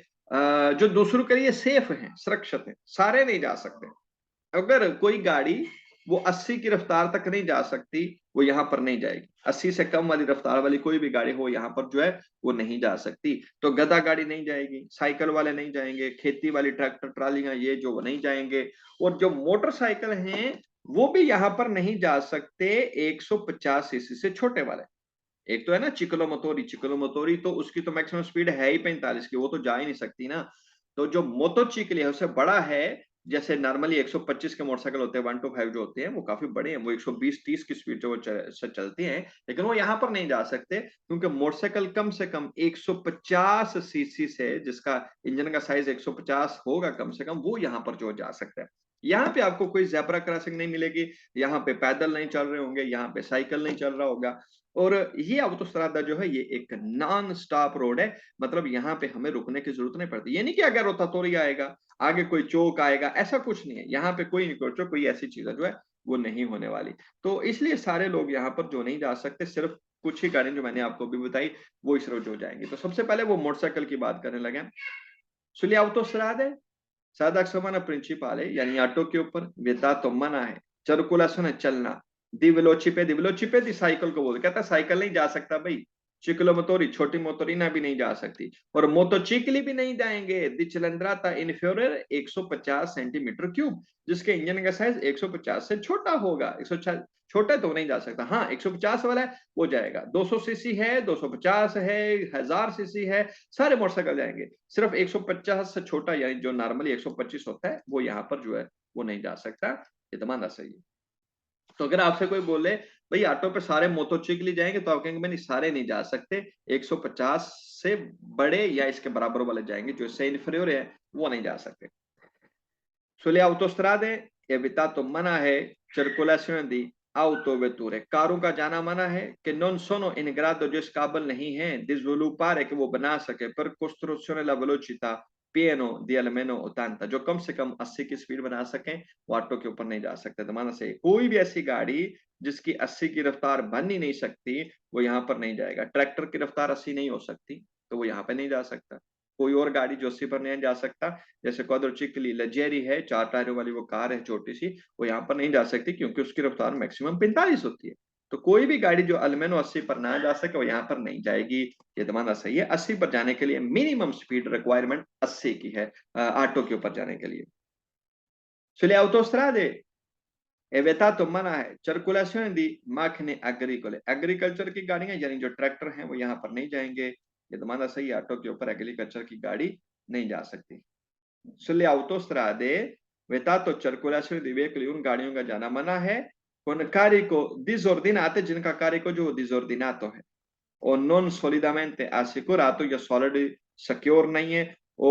[SPEAKER 1] जो दूसरों के लिए सेफ है, सुरक्षित है, सारे नहीं जा सकते। अगर कोई गाड़ी वो 80 की रफ्तार तक नहीं जा सकती, वो यहाँ पर नहीं जाएगी। 80 से कम वाली रफ्तार वाली कोई भी गाड़ी हो यहाँ पर जो है वो नहीं जा सकती। तो गधा गाड़ी नहीं जाएगी, साइकिल वाले नहीं जाएंगे, खेती वाली ट्रैक्टर ट्रालियां ये जो वो नहीं जाएंगे, और जो मोटरसाइकिल हैं वो भी यहाँ पर नहीं जा सकते 150 सीसी से छोटे वाले। एक तो है ना चिकलो मोटोरी, चिकलो मोटोरी तो उसकी तो मैक्सिमम स्पीड है ही 45 की, वो तो जा ही नहीं सकती ना। तो जो मोटोचिकल है उससे बड़ा है, जैसे नॉर्मली 125 के मोटरसाइकिल होते हैं, 125 जो होते हैं वो काफी बड़े हैं, वो 120-30 की स्पीड से वो से चलती हैं, लेकिन वो यहाँ पर नहीं जा सकते क्योंकि मोटरसाइकिल कम से कम 150 सीसी से, जिसका इंजन का साइज 150 होगा कम से कम, वो यहाँ पर जो जा सकता है। यहाँ पे आपको कोई ज़ेब्रा क्रॉसिंग नहीं मिलेगी, यहाँ पे पैदल नहीं चल रहे होंगे, यहाँ पे साइकिल नहीं चल रहा होगा। और ये ऑटोस्ट्रादा जो है ये एक नॉन स्टॉप रोड है, मतलब यहाँ पे हमें रुकने की जरूरत नहीं पड़ती। ये नहीं कि अगर रोतातोरी आएगा, आगे कोई चौक आएगा, ऐसा कुछ नहीं है, यहाँ पे कोई नहीं, कोई ऐसी चीज जो है वो नहीं होने वाली। तो इसलिए सारे लोग यहाँ पर जो नहीं जा सकते, सिर्फ कुछ ही गाड़ियां जो मैंने आपको भी बताई वो इस रोज हो जाएंगे। तो सबसे पहले वो मोटरसाइकिल की बात करने लगे। सुली autostrade, सादा समना प्रिंसिपल है, यानी ऑटो के ऊपर विता तो मना है, सर्कुलेशन है चलना, दी वेलोचिपे दी साइकिल को बोलते, कहता साइकिल नहीं जा सकता भाई, चिकलो मोटोरी छोटी मोटोरीना भी नहीं जा सकती, और मोटोचिकली भी नहीं जाएंगे, दी चिलंद्राता इन्फीरियर 150 सेंटीमीटर क्यूब, जिसके इंजन का साइज 150 से छोटा होगा। 150 छोटा तो नहीं जा सकता, हाँ 150 वाला है वो जाएगा, 200 सीसी है, 250 है, 1000 सीसी है, सारे मोटरसाइकिल जाएंगे। सिर्फ 150 से छोटा यानी जो नॉर्मली 125 होता है वो यहाँ पर जो है वो नहीं जा सकता। ये तो मानना सही है। तो अगर आपसे कोई बोले भाई ऑटो पे सारे मोटोचिकली जाएंगे, तो आप कहेंगे भाई सारे नहीं जा सकते, 150 से बड़े या इसके बराबर वाले जाएंगे, जो इससे इन्फीरियर है वो नहीं जा सकते। Sulle autostrade è vietato mana è circolazione di autovetture, कारों का जाना मना है कि non sono in grado, जो इस काबिल नहीं है di sviluppare कि वो बना सके per costruzione la velocità pieno di almeno 80, जो कम से कम 80 की स्पीड बना सके, वो ऑटो के ऊपर नहीं जा सकते। तो माना से कोई भी ऐसी गाड़ी जिसकी 80 की रफ्तार बन ही नहीं सकती वो यहाँ पर नहीं जाएगा। ट्रैक्टर की रफ्तार 80 नहीं हो सकती तो वो यहाँ पे नहीं जा सकता। कोई और गाड़ी जो 80 पर नहीं जा सकता, जैसे क्वाड्रोचिकली लग्जरी है, 4 टायरों वाली वो कार है छोटी सी, वो यहाँ पर नहीं जा सकती क्योंकि उसकी रफ्तार मैक्सिमम 45 होती है। तो कोई भी गाड़ी जो अलमेनो 80 पर ना जा सके वो यहाँ पर नहीं जाएगी। ये मानना सही है। 80 पर जाने के लिए मिनिमम स्पीड रिक्वायरमेंट 80 की है ऑटो के ऊपर जाने के लिए। Sulle autostrade è vietato manare circolazione di macchine agricole, agriculture की गाड़ियां यानी जो ट्रैक्टर हैं वो यहाँ पर नहीं जाएंगे। ये तो माना सही, ऑटो के ऊपर एग्रीकल्चर की गाड़ी नहीं जा सकती। Sulle autostrade vietato circolazione di veicoli, उन गाड़ियों का जाना मना है con carico disordinato, जिनका carico जो disordinato है o non solidamente assicurato या solid secure नहीं है, o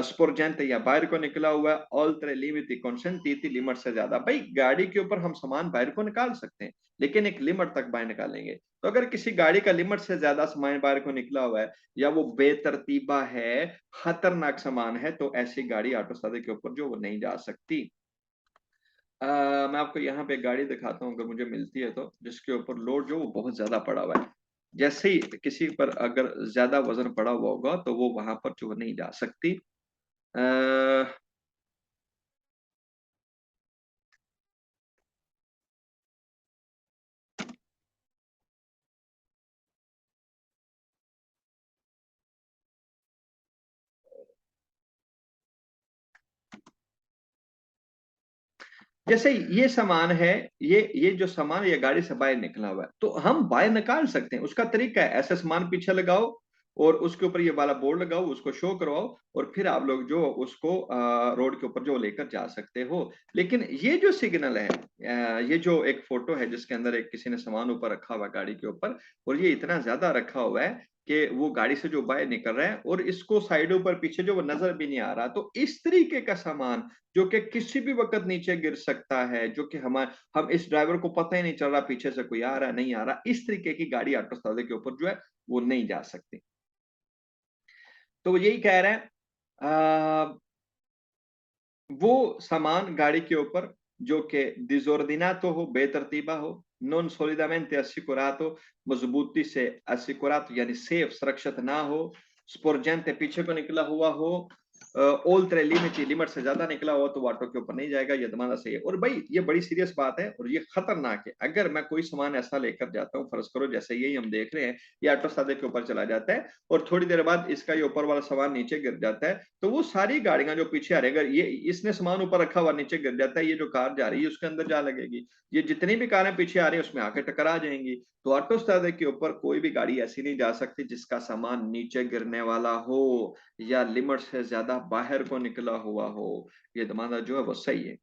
[SPEAKER 1] sporgente या बाहर को निकला हुआ है, oltre limiti consentiti, लिमिट से ज्यादा। भाई गाड़ी के ऊपर हम सामान बाहर को निकाल सकते हैं लेकिन एक लिमिट तक बाहर निकालेंगे। तो अगर किसी गाड़ी का लिमिट से ज्यादा सामान बाहर को निकला हुआ है या वो बेतरतीबा है, खतरनाक सामान है, तो ऐसी गाड़ी ऑटोस्ट्रादे के ऊपर जो वो नहीं जा सकती। मैं आपको यहाँ पे गाड़ी दिखाता हूँ अगर मुझे मिलती है तो, जिसके ऊपर लोड जो वो बहुत ज्यादा पड़ा हुआ है। जैसे ही किसी पर अगर ज्यादा वजन पड़ा हुआ होगा तो वो वहां पर जो नहीं जा सकती। जैसे ये सामान है, ये जो सामान ये गाड़ी से बाहर निकला हुआ है तो हम बाहर निकाल सकते हैं। उसका तरीका है ऐसे सामान पीछे लगाओ और उसके ऊपर ये वाला बोर्ड लगाओ, उसको शो करवाओ और फिर आप लोग जो उसको रोड के ऊपर जो लेकर जा सकते हो। लेकिन ये जो सिग्नल है, ये जो एक फोटो है जिसके अंदर एक किसी ने सामान ऊपर रखा हुआ है गाड़ी के ऊपर, और ये इतना ज्यादा रखा हुआ है कि वो गाड़ी से जो बाहर निकल रहा है और इसको साइडों पर पीछे जो वो नजर भी नहीं आ रहा। तो इस तरीके का सामान जो कि किसी भी वक्त नीचे गिर सकता है, जो कि हम इस ड्राइवर को पता ही नहीं चल रहा पीछे से कोई आ रहा है नहीं आ रहा, इस तरीके की गाड़ी ऑटोस्ट्रादे के ऊपर जो है वो नहीं जा सकती। तो वो यही कह रहे हैं वो सामान गाड़ी के ऊपर जो कि डिसऑर्डिनाto हो, बेतरतीबा हो, non solidamente assicurato, मजबूती से assicurato यानी सेफ सुरक्षित ना हो, sporgente पीछे को निकला हुआ हो, oltre limiti लिमिट से ज्यादा निकला हुआ तो वाटो के ऊपर नहीं जाएगा। ये दमाना सही है। और भाई ये बड़ी सीरियस बात है और ये खतरनाक है। अगर मैं कोई सामान ऐसा लेकर जाता हूँ, फर्ज करो जैसे यही हम देख रहे हैं, ये ऑटो सादे के ऊपर चला जाता है और थोड़ी देर बाद इसका ये ऊपर वाला सामान नीचे गिर जाता है, तो वो सारी गाड़ियां जो पीछे आ रही है, अगर ये इसने सामान ऊपर रखा हुआ नीचे गिर जाता है, ये जो कार जा रही है उसके अंदर जा लगेगी, ये जितनी भी कारें पीछे आ रही है उसमें आके टकरा जाएंगी। तो ऑटोस्ट्रादे के ऊपर कोई भी गाड़ी ऐसी नहीं जा सकती जिसका सामान नीचे गिरने वाला हो या लिमिट से ज्यादा बाहर को निकला हुआ हो। ये दमाना जो है वो सही है।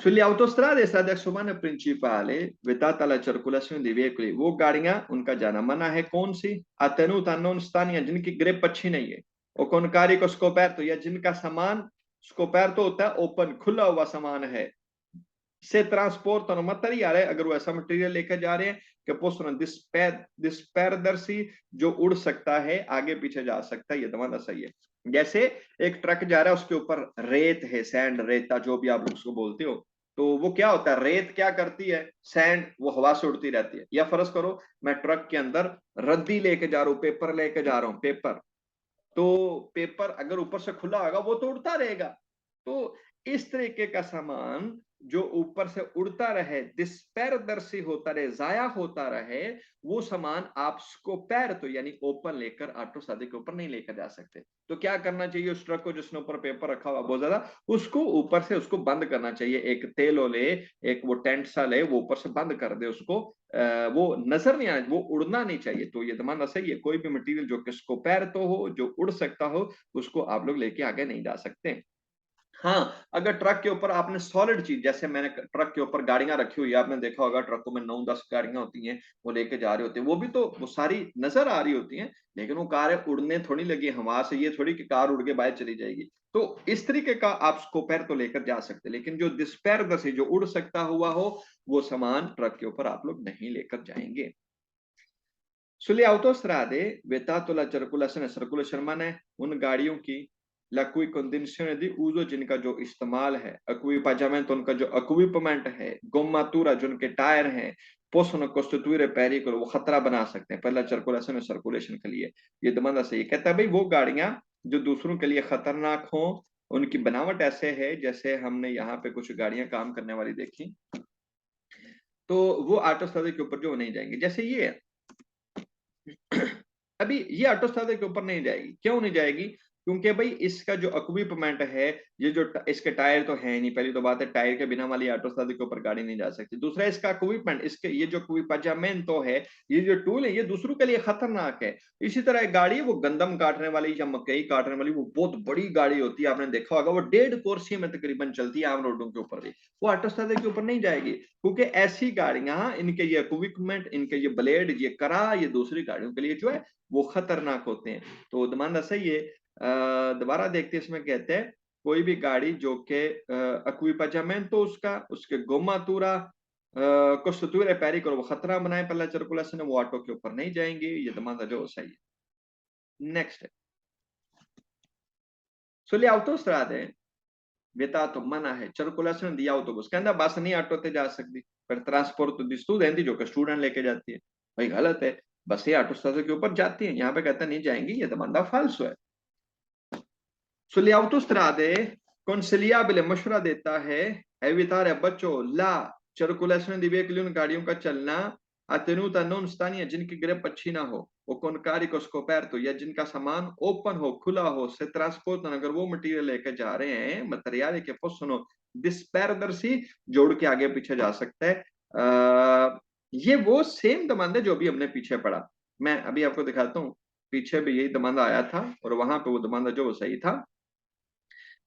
[SPEAKER 1] Sulle autostrade e strade extraurbane principali, vietata la circolazione di veicoli, वो गाड़ियां उनका जाना मना है। कौन सी? अtenuta non stania, जिनकी ग्रिप अच्छी नहीं है, और con carico scoperto या जिनका सामान स्कोपेर्तो होता है ओपन खुला हुआ सामान है, से ट्रांसपोर्ट materiale, अगर वो ऐसा मटेरियल लेकर जा रहे हैं कि possono disperdersi, जो उड़ सकता है आगे पीछे जा सकता है। ये दमाना सही है। जैसे एक ट्रक जा रहा है उसके ऊपर रेत है, सैंड, रेता जो भी आप लोग उसको बोलते हो, तो वो क्या होता है, रेत क्या करती है, सैंड वो हवा से उड़ती रहती है। या फर्ज करो मैं ट्रक के अंदर रद्दी लेके जा रहा हूँ, पेपर लेके जा रहा हूँ, पेपर, तो पेपर अगर ऊपर से खुला होगा वो तो उड़ता रहेगा। तो इस तरीके का सामान जो ऊपर से उड़ता रहे, डिस्पेरदर्शी होता रहे, जाया होता रहे, वो सामान आप स्कोपैर तो यानी ओपन लेकर ऑटो सादे के ऊपर नहीं लेकर जा सकते। तो क्या करना चाहिए उस ट्रक को जिसने ऊपर पेपर रखा हुआ बहुत ज्यादा, उसको ऊपर से उसको बंद करना चाहिए। एक तेल ले, एक वो टेंट सा ले, वो ऊपर से बंद कर दे उसको, वो नजर नहीं आना, वो उड़ना नहीं चाहिए। तो ये दमाना सही है। कोई भी मटेरियल जो कि स्कोपैर तो हो, जो उड़ सकता हो, उसको आप लोग लेके आगे नहीं जा सकते। हाँ, अगर ट्रक के ऊपर आपने सॉलिड चीज, जैसे मैंने ट्रक के ऊपर गाड़ियां रखी हुई है, आपने देखा होगा ट्रकों में 9-10 गाड़ियां होती हैं, वो लेके जा रहे होते हैं, वो भी तो वो सारी नजर आ रही होती हैं, लेकिन वो कारें उड़ने थोड़ी लगी हवा से, ये थोड़ी कि कार उड़ के बाहर चली जाएगी। तो इस तरीके का आप स्कोपैर तो लेकर जा सकते, लेकिन जो डिस्पेर से जो उड़ सकता हुआ हो, वो सामान ट्रक के ऊपर आप लोग नहीं लेकर जाएंगे। Sulle autostrade vietato la circolazione, circulation माने उन गाड़ियों की, la cui condizione di uso, जिनका जो इस्तेमाल है, equipaggiamento उनका जो equipment है, gommatura जो उनके टायर हैं, possono costituire pericolo वो खतरा बना सकते हैं, पहला circulazione सर्कुलेशन के लिए। ये दमाना सही कहता है भाई वो गाड़ियां जो दूसरों के लिए खतरनाक हो, उनकी बनावट ऐसे है जैसे हमने यहाँ पे कुछ गाड़ियां काम करने वाली देखी, तो वो ऑटोस्ट्रादे के ऊपर जो नहीं जाएंगे। जैसे ये है, अभी ये ऑटोस्ट्रादे के ऊपर नहीं जाएगी। क्यों नहीं जाएगी? क्योंकि भाई इसका जो इक्विपमेंट है, ये जो इसके टायर तो है नहीं, पहली तो बात है, टायर के बिना वाली ऑटोस्ट्रादे के ऊपर गाड़ी नहीं जा सकती। दूसरा, इसका इक्विपमेंट, इसके ये जो इक्विपमेंट है, ये जो टूल है, ये दूसरों के लिए खतरनाक है। इसी तरह एक गाड़ी है, वो गंदम काटने वाली या मकई काटने वाली, वो बहुत बड़ी गाड़ी होती है, आपने देखा होगा, वो 1.5 कोर्सी में तकरीबन चलती है आम रोडों के ऊपर भी, वो ऑटोस्ट्रादे के ऊपर नहीं जाएगी। क्योंकि ऐसी गाड़ियां, इनके ये इक्विपमेंट, इनके ये ब्लेड, ये करा, ये दूसरी गाड़ियों के लिए जो है वो खतरनाक होते हैं। तो दमाना सही है। दोबारा देखते हैं, इसमें कहते हैं कोई भी गाड़ी जो के equipaggiamento उसका, उसके गोमातूरा costruire pericolo, वो खतरा बनाए per la circolazione, वो ऑटो के ऊपर नहीं जाएंगे। ये दमाना जो सही है। नेक्स्ट है, sulle autostrade vietato manare circolazione di autobus, कहता बस नहीं ऑटो ते जा सकती, पर ट्रांसपोर्ट दी स्टूडेंट जो कि स्टूडेंट लेके जाती है। भाई गलत है, बसें ऑटोस्ट्रादे के ऊपर जाती है, यहाँ पे कहता नहीं जाएंगी, ये दमांदा फाल्सो है। Sulle autostrade consigliabile मशवरा देता है evitare बच्चों la circolazione di veicoli, उन गाड़ियों का चलना a tenuta non stagna, जिनकी ग्रिप अच्छी ना हो, o con carico scoperto, या जिनका सामान ओपन हो, खुला हो, se trasportano, अगर वो मटेरियल लेके जा रहे हैं, materiali che possono disperdersi, जोड़ के आगे पीछे जा सकता है। ये वो सेम दमांदा जो अभी हमने पीछे पढ़ा, मैं अभी आपको दिखाता हूँ। पीछे भी यही दमांदा आया था और वहां पे वो दमांदा जो सही था,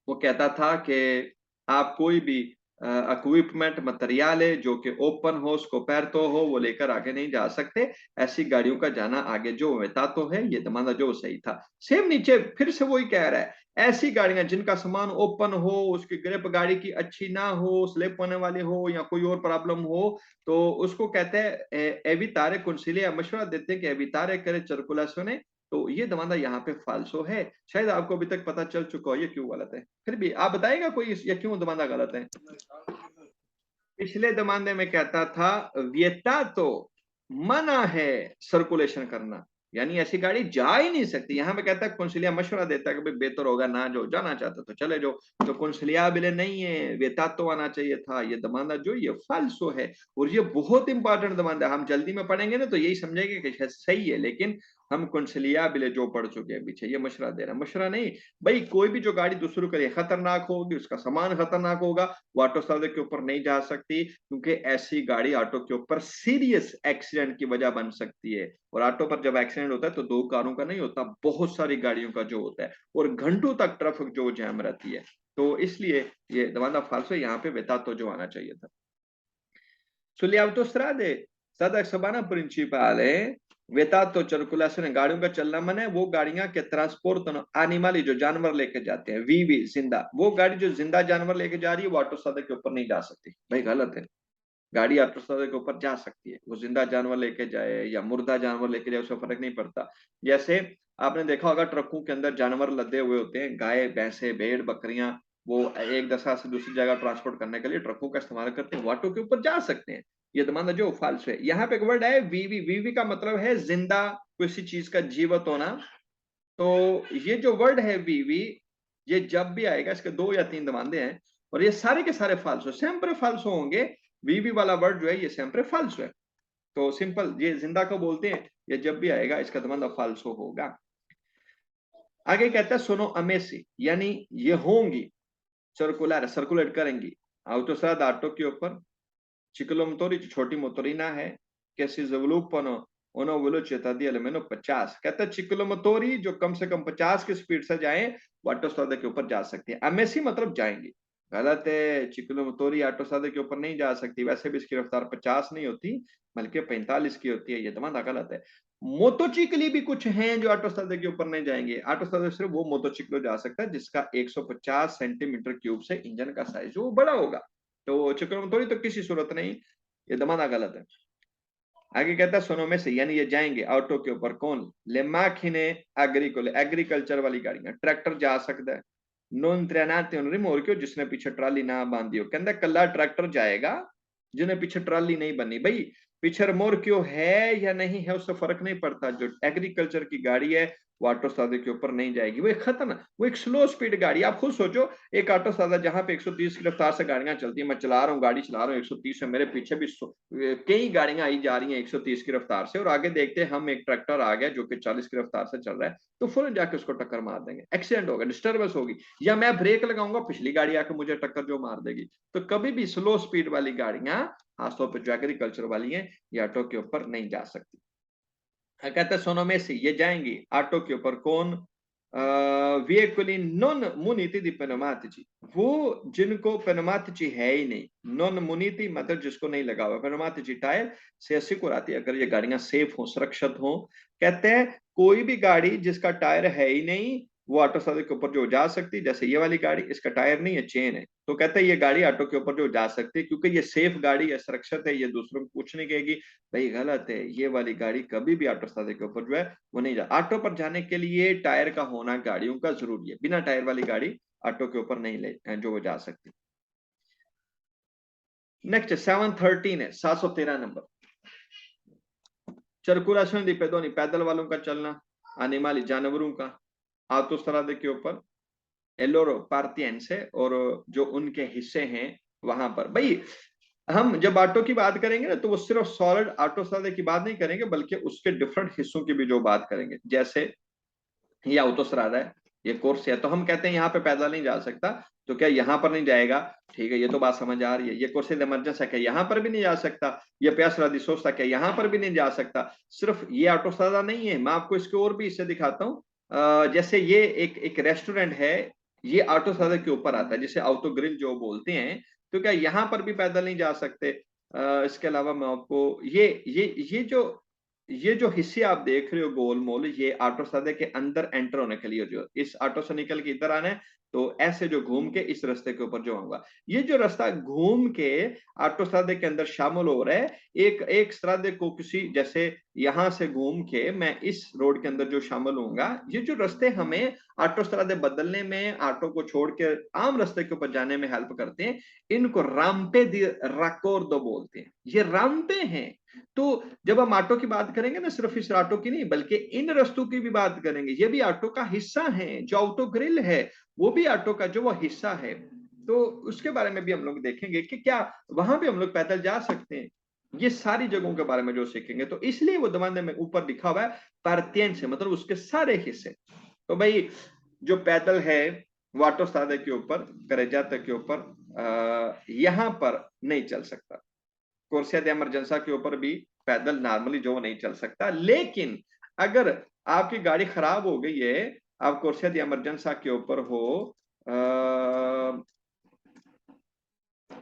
[SPEAKER 1] वो कहता था कि आप कोई भी इक्विपमेंट मटेरियल है जो कि ओपन हो, स्कोपेरतो हो, वो लेकर आगे नहीं जा सकते। ऐसी गाड़ियों का जाना आगे जो वेतातो है, ये दमाना जो सही था। सेम नीचे फिर से वही कह रहा है, ऐसी गाड़ियां जिनका सामान ओपन हो, उसकी ग्रिप गाड़ी की अच्छी ना हो, स्लिप होने वाली हो, या कोई और प्रॉब्लम हो, तो उसको कहते हैं एवितारे कुंसिलिया, मशवरा देते हैं कि एवितारे करे सर्कुलेशने। तो ये दमाना यहाँ पे फाल्सो है। शायद आपको अभी तक पता चल चुका हो ये क्यों गलत है, फिर भी आप बताएगा कोई ये क्यों दमाना गलत है। पिछले दमाने में कहता था व्यता तो मना है सर्कुलेशन करना, यानी ऐसी गाड़ी जा ही नहीं सकती। यहां पे कहता है कुंसिलिया मशवरा देता है कि भाई बेहतर होगा ना, जो जाना चाहते तो चले जाओ। तो कुंसिलिया बिले नहीं है, वेता तो आना चाहिए था। ये दमाना जो ये फाल्सो है, और ये बहुत इंपॉर्टेंट दमाना है। हम जल्दी में पढ़ेंगे ना तो यही समझेंगे कि सही है, लेकिन हम कुंसिलिया बिले जो पढ़ चुके हैं पीछे, ये मशवरा दे रहा है। मशवरा नहीं भाई, कोई भी जो गाड़ी दूसरों के लिए खतरनाक होगी, उसका सामान खतरनाक होगा, वो ऑटोस्ट्रादे के ऊपर नहीं जा सकती, क्योंकि ऐसी गाड़ी ऑटो के ऊपर सीरियस एक्सीडेंट की वजह बन सकती है। और ऑटो पर जब एक्सीडेंट होता है तो दो कारों का नहीं होता, बहुत सारी गाड़ियों का जो होता है, और घंटों तक ट्रैफिक जो जैम रहती है। तो इसलिए ये दवाना फाल्सो, यहाँ पे वेतातो जो आना चाहिए था। Sulle autostrade strada sabana principale vietato circolazione, गाड़ियों का चलना मना है, वो गाड़ियां के ट्रांसपोर्ट एनिमल, जो जानवर लेके जाते हैं, वीवी जिंदा, वो गाड़ी जो जिंदा जानवर लेके जा रही है वो ऑटोस्ट्रादा के ऊपर नहीं जा सकती। भाई गलत है, गाड़ी ऑटोस्ट्रादा के ऊपर जा सकती है, वो जिंदा जानवर लेके जाए या मुर्दा जानवर लेके जाए, उसका फर्क नहीं पड़ता। जैसे आपने देखा होगा ट्रकों के अंदर जानवर लदे हुए होते हैं, गाय भैंसे भेड़ बकरियां, वो एक दशा से दूसरी जगह ट्रांसपोर्ट करने के लिए ट्रकों का इस्तेमाल करते हैं, वो ऑटो के ऊपर जा सकते हैं। ये दमाना जो फाल्स है। यहाँ पे एक वर्ड है वीवी, वीवी का मतलब है जिंदा, किसी चीज का जीवित होना। तो ये जो वर्ड है वीवी, ये जब भी आएगा, इसके 2 या 3 दमांदे हैं, और ये सारे के सारे फाल्सो, सेम्प्रे फाल्सो होंगे। वीवी वाला वर्ड जो है ये सेम्प्रे फाल्सो है। तो सिंपल, ये जिंदा को बोलते हैं, ये जब भी आएगा इसका दमांदा फाल्सो होगा। आगे कहता है सोनो अमेसी, यानी ये होंगी सर्कुलर, सर्कुलेट करेंगी autostrada ऑटो के ऊपर, ciclomotori जो छोटी मोटोरीना है, che si sviluppano una velocità di almeno 50, कहता है चिक्लोमोटोरी जो कम से कम 50 की स्पीड से जाए वो ऑटोस्ट्रादा के ऊपर जा सकती है। अमेसी मतलब जाएंगी, गलत है, चिक्लोमोटोरी ऑटोस्ट्रादा के ऊपर नहीं जा सकती। वैसे भी इसकी रफ्तार 50 नहीं होती, बल्कि 45 की होती है। ये तमाम गलत है। मोटोचिकली भी कुछ हैं जो ऑटोस्ट्रादा के ऊपर नहीं जाएंगे। ऑटोस्ट्रादा सिर्फ वो मोटोचिकलो जा सकता है जिसका 150 सेंटीमीटर क्यूब से इंजन का साइज वो बड़ा होगा। तो चिक्लोमोटोरी तो किसी सूरत नहीं, ये दमाना गलत है। आगे कहता है सोनो में से, यानी ये जाएंगे ऑटो के ऊपर कौन, ले माखिने एग्रीकोले, एग्रीकल्चर वाली गाड़ियां, ट्रैक्टर जा सकता है। नॉन ट्रेनाते उन रिमोर्क्यो, जिसने पीछे ट्राली ना बांधी हो, कहता कल्ला ट्रैक्टर जाएगा जिन्हें पीछे ट्राली नहीं बनी। भाई पीछे रिमोर्क्यो है या नहीं है उससे फर्क नहीं पड़ता, जो एग्रीकल्चर की गाड़ी है वो ऑटोस्ट्रादे के ऊपर नहीं जाएगी। वो एक खतरनाक, वो एक स्लो स्पीड गाड़ी, आप खुद सोचो, एक ऑटोस्ट्रादा जहां पे 130 की रफ्तार से गाड़ियां चलती है, मैं चला रहा हूँ, गाड़ी चला रहा हूँ 130 से, मेरे पीछे भी कई गाड़ियां आई जा रही हैं 130 की रफ्तार से, और आगे देखते हैं हम एक ट्रैक्टर आ गया जो कि 40 की रफ्तार से चल रहा है, तो फौरन जाके उसको टक्कर मार देंगे, एक्सीडेंट होगा, डिस्टर्बेंस होगी, या मैं ब्रेक लगाऊंगा, पिछली गाड़ी आके मुझे टक्कर जो मार देगी। तो कभी भी स्लो स्पीड वाली गाड़ियां, खासतौर पर जो एग्रीकल्चर वाली हैं, ये ऑटो के ऊपर नहीं जा सकती। कहते हैं सोनो मेसी ये जाएंगी ऑटो के ऊपर, कौन? veicoli non muniti di pneumatici, वो जिनको pneumatici है ही नहीं, non muniti मतलब जिसको नहीं लगा हुआ pneumatici टायर से सिक्योरिटी, अगर ये गाड़ियां सेफ हो, सुरक्षित हो। कहते हैं कोई भी गाड़ी जिसका टायर है ही नहीं वो ऑटो स्ट्राडे के ऊपर जो जा सकती, जैसे ये वाली गाड़ी, इसका टायर नहीं है, चेन है, तो कहते हैं ये गाड़ी ऑटो के ऊपर जो जा सकती है क्योंकि ये सेफ गाड़ी है, सुरक्षित है, ये दूसरों को कुछ नहीं कहेगी। भाई गलत है, ये वाली गाड़ी कभी भी ऑटो स्ट्राडे के ऊपर जो है वो नहीं जा। ऑटो पर जाने के लिए टायर का होना गाड़ियों का जरूरी है, बिना टायर वाली गाड़ी ऑटो के ऊपर नहीं ले जो वो जा सकती। नेक्स्ट 713 है, 713 नंबर, circolazione di pedoni, पैदल वालों का चलना, animali जानवरों का, autostrade के ऊपर e loro partenze, और जो उनके हिस्से हैं वहां पर। भाई हम जब ऑटो की बात करेंगे ना तो वो सिर्फ सॉलिड ऑटो स्ट्राडे की बात नहीं करेंगे, बल्कि उसके डिफरेंट हिस्सों की भी जो बात करेंगे। जैसे ये ऑटोस्ट्रादा है, ये कोर्स है, तो हम कहते हैं यहाँ पे पैदल नहीं जा सकता, तो क्या यहाँ पर नहीं जाएगा? ठीक है, ये तो बात समझ आ रही है। ये कोर्स इमरजेंसी है, क्या यहाँ पर भी नहीं जा सकता? ये प्यास सोचता, क्या यहाँ पर भी नहीं जा सकता? सिर्फ ये ऑटोस्ट्रादा नहीं है, मैं आपको इसके और भी इससे दिखाता हूँ। जैसे ये एक एक रेस्टोरेंट है, ये ऑटोस्ट्रादा के ऊपर आता है, जिसे ऑटो ग्रिल जो बोलते हैं, तो क्या यहाँ पर भी पैदल नहीं जा सकते? इसके अलावा मैं आपको ये जो हिस्से आप देख रहे हो गोल मोल, ये ऑटो स्ट्राडे के अंदर एंटर होने के लिए, जो इस ऑटो से निकल के इधर आना है, तो ऐसे जो घूम के इस रास्ते के ऊपर जो आऊंगा, ये जो रास्ता घूम के ऑटो स्ट्राडे के अंदर शामिल हो रहा है, एक एक स्ट्राडे को किसी, जैसे यहां से घूम के मैं इस रोड के अंदर जो शामिल होऊंगा, ये जो रास्ते हमें ऑटो स्ट्राडे बदलने में, ऑटो को छोड़ के आम रास्ते के ऊपर जाने में हेल्प करते हैं, इनको राम्पे दी रैकॉर्डो बोलते हैं। ये राम्पे हैं। तो जब हम ऑटो की बात करेंगे ना, सिर्फ इस ऑटो की नहीं बल्कि इन रास्तों की भी बात करेंगे, ये भी ऑटो का हिस्सा है। जो ऑटो ग्रिल है वो भी ऑटो का जो वो हिस्सा है। तो उसके बारे में भी हम लोग देखेंगे कि क्या वहां भी हम लोग पैदल जा सकते हैं, ये सारी जगहों के बारे में जो सीखेंगे। तो इसलिए वो दवाने में ऊपर लिखा हुआ है पार्थियन से, मतलब उसके सारे हिस्से। तो भाई जो पैदल है वाटो स्ट्राडे के ऊपर, करेजाते के ऊपर यहां पर नहीं चल सकता। कोर्सिया द इमरजेंसा के ऊपर भी पैदल नॉर्मली जो नहीं चल सकता। लेकिन अगर आपकी गाड़ी खराब हो गई है, आप कोर्सिया द इमरजेंसा के ऊपर हो,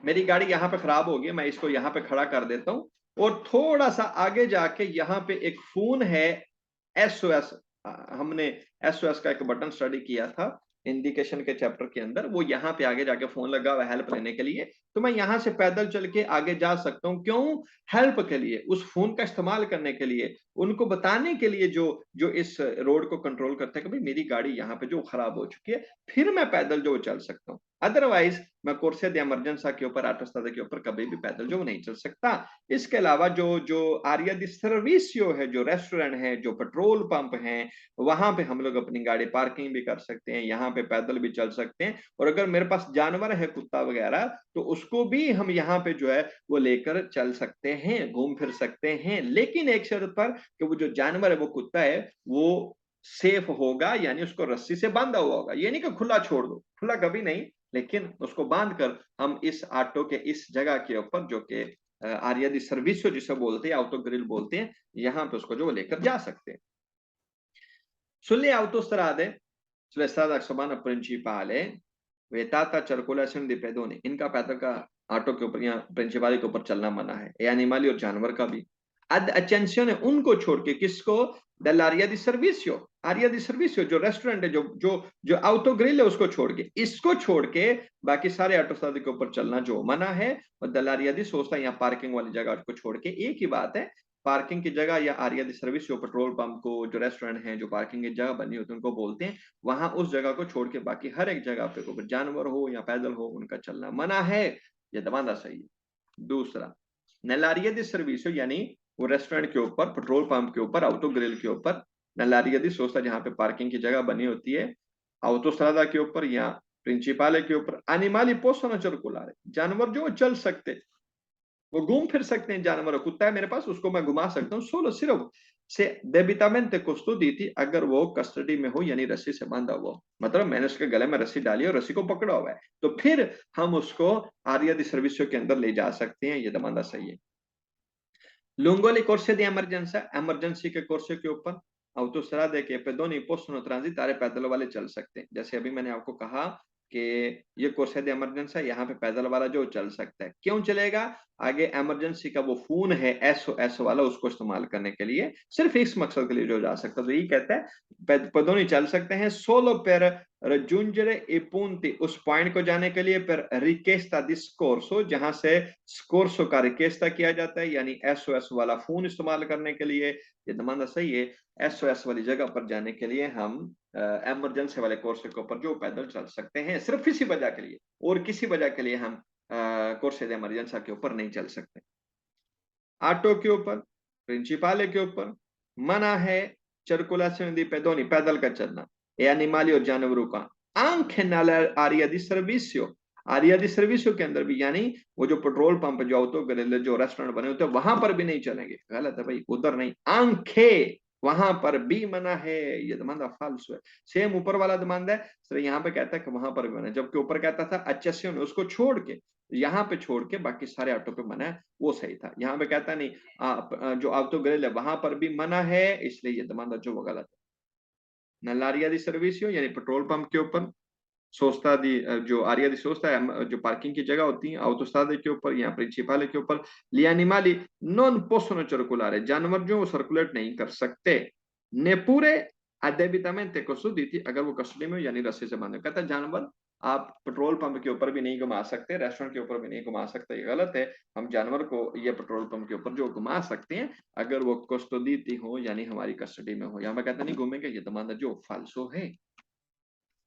[SPEAKER 1] मेरी गाड़ी यहाँ पे खराब हो गई, मैं इसको यहाँ पे खड़ा कर देता हूँ, और थोड़ा सा आगे जाके यहाँ पे एक फोन है, एसओएस, हमने एसओएस का एक बटन स्टडी किया था इंडिकेशन के चैप्टर के अंदर, वो यहाँ पे आगे जाके फोन लगा हुआ हेल्प लेने के लिए। तो मैं यहाँ से पैदल चल के आगे जा सकता हूँ, क्यों? हेल्प के लिए, उस फोन का इस्तेमाल करने के लिए, उनको बताने के लिए जो जो इस रोड को कंट्रोल करते हैं कि भाई मेरी गाड़ी यहाँ पे जो खराब हो चुकी है, फिर मैं पैदल जो चल सकता हूँ। अदरवाइज मैं कोर्से द इमरजेंसा के ऊपर, ऑटोस्ट्राडा के ऊपर कभी भी पैदल जो नहीं चल सकता। इसके अलावा जो जो आरिया दी सर्विसियो है, जो रेस्टोरेंट है, जो पेट्रोल पंप है, वहां पे हम लोग अपनी गाड़ी पार्किंग भी कर सकते हैं, यहाँ पे पैदल भी चल सकते हैं। और अगर मेरे पास जानवर है, कुत्ता वगैरह, तो उसको भी हम यहाँ पे जो है वो लेकर चल सकते हैं, घूम फिर सकते हैं, लेकिन एक शर्त पर कि वो जो जानवर है, वो कुत्ता है, वो सेफ होगा, यानी उसको रस्सी से बांधा हुआ होगा। ये नहीं कि खुला छोड़ दो, खुला कभी नहीं, लेकिन उसको बांध कर हम इस ऑटो के इस जगह के ऊपर, जो कि आरिया दी सर्विसो जिसे बोलते हैं, ऑटो ग्रिल बोलते हैं, यहाँ पे उसको जो लेकर जा सकते हैं। Sulle autostrade, sulle strade axomana principale, vietata circolazione di pedoni, इनका पैदल का ऑटो के ऊपर या प्रिंसिपाली के ऊपर चलना मना है, ए एनिमली और जानवर का भी। ad accensione उनको छोड़ के, किसको? dell'aria di servizio, आरिया दी सर्विसियो जो रेस्टोरेंट है, जो जो जो ऑटो ग्रिल है, उसको छोड़ के, इसको छोड़ के बाकी सारे ऑटोस्ट्रादे के ऊपर चलना जो मना है। और दलारिया दी सोचता है यहाँ पार्किंग वाली जगह को छोड़ के, एक ही बात है, पार्किंग की जगह या आरिया दी सर्विस, जो पेट्रोल पंप को, जो रेस्टोरेंट है, जो पार्किंग की जगह बनी होती है उनको बोलते हैं, वहां उस जगह को छोड़ के बाकी हर एक जगह पे ऊपर जानवर हो या पैदल हो, उनका चलना मना है। ये दबाना सही है। दूसरा, नलारिया दी सर्विस यानी वो रेस्टोरेंट के ऊपर, पेट्रोल पंप के ऊपर, ऑटो ग्रिल के ऊपर nell'area di sosta जहाँ पे पार्किंग की जगह बनी होती है autostrada के ऊपर या प्रिंसिपाले के ऊपर animali possono circolare, जानवर जो चल सकते, वो घूम फिर सकते हैं जानवर, कुत्ता है मेरे पास उसको मैं घुमा सकता हूँ, solo सिर्फ से debitamente custoditi अगर वो कस्टडी में हो यानी रस्सी से बांधा हुआ हो, मतलब मैंने उसके गले में रस्सी डाली और रस्सी को पकड़ा हुआ है, तो फिर हम उसको आरिया दी सर्विसो के अंदर ले जा सकते हैं, ये दमांदा सही है। Lungo le corse di emergenza, emergency के कोर्से के ऊपर autostrade के pedoni possono transitare, पैदल वाले चल सकते हैं। जैसे अभी मैंने आपको कहा कि ये कोर्से दी emergenza, यहाँ पे पैदल वाला जो चल सकता है। क्यों चलेगा? आगे इमरजेंसी का वो फोन है एसओएस वाला, उसको इस्तेमाल करने के लिए सिर्फ इस मकसद के लिए जो जा सकता है, तो यही कहता है pedoni चल सकते हैं solo per raggiungere i punti, उस पॉइंट को जाने के लिए per richiesta di scorso, जहां से स्कोर्सो का रिक्वेस्ट किया जाता है यानी एसओएस वाला फोन इस्तेमाल करने के लिए, ये दमाना सही है। एसओएस वाली जगह पर जाने के लिए हम इमरजेंसी वाले कोर्स के ऊपर जो पैदल चल सकते हैं, सिर्फ इसी वजह के लिए, और किसी वजह के लिए हम कोर्स दे इमरजेंसा के ऊपर नहीं चल सकते। ऑटो के ऊपर, प्रिंसिपाले के ऊपर मना है सर्कुलेशन दी पेदोनी, पैदल का चलना, ए एनिमली और जानवरों का। anche nell'area di servizio, आरिया दी सर्विसों के अंदर भी, यानी वो जो पेट्रोल पंप, जो ऑटो गैरेज, जो रेस्टोरेंट बने होते हैं, वहां पर भी नहीं चलेंगे, गलत है भाई, उधर नहीं। आंखे, वहां पर भी मना है, ये दमांदा फाल्सो है। सेम ऊपर वाला दमांदा है, सर यहाँ पे कहता है कि वहां पर भी मना है, जबकि ऊपर कहता था अच्छे उसको छोड़ के, यहाँ पे छोड़ के बाकी सारे ऑटो पे मना है, वो सही था। यहाँ पे कहता नहीं जो ऑटो गैरेज है वहां पर भी मना है, इसलिए ये दमांदा जो वो गलत है। नल्लारिया दी सर्विसियो यानी पेट्रोल पंप के ऊपर, सोस्ता दी जो आरिया दी सोस्ता है, जो पार्किंग की जगह होती है autostrade के ऊपर या प्रिंसिपाले के ऊपर, gli animali non possono circolare, जानवर जो सर्कुलेट नहीं कर सकते, neppure addebitamente custoditi, अगर वो कस्टडी में यानी रस्सी से बांधे। कहता है जानवर आप पेट्रोल पंप के ऊपर भी नहीं घुमा सकते, रेस्टोरेंट के ऊपर भी नहीं घुमा सकते, ये गलत है। हम जानवर को ये पेट्रोल पंप के ऊपर जो घुमा सकते हैं, अगर वो कस्टोदीति हो यानी हमारी कस्टडी में हो। यहाँ पे कहता नहीं घूमेंगे, ये दमांदा जो फाल्सो है।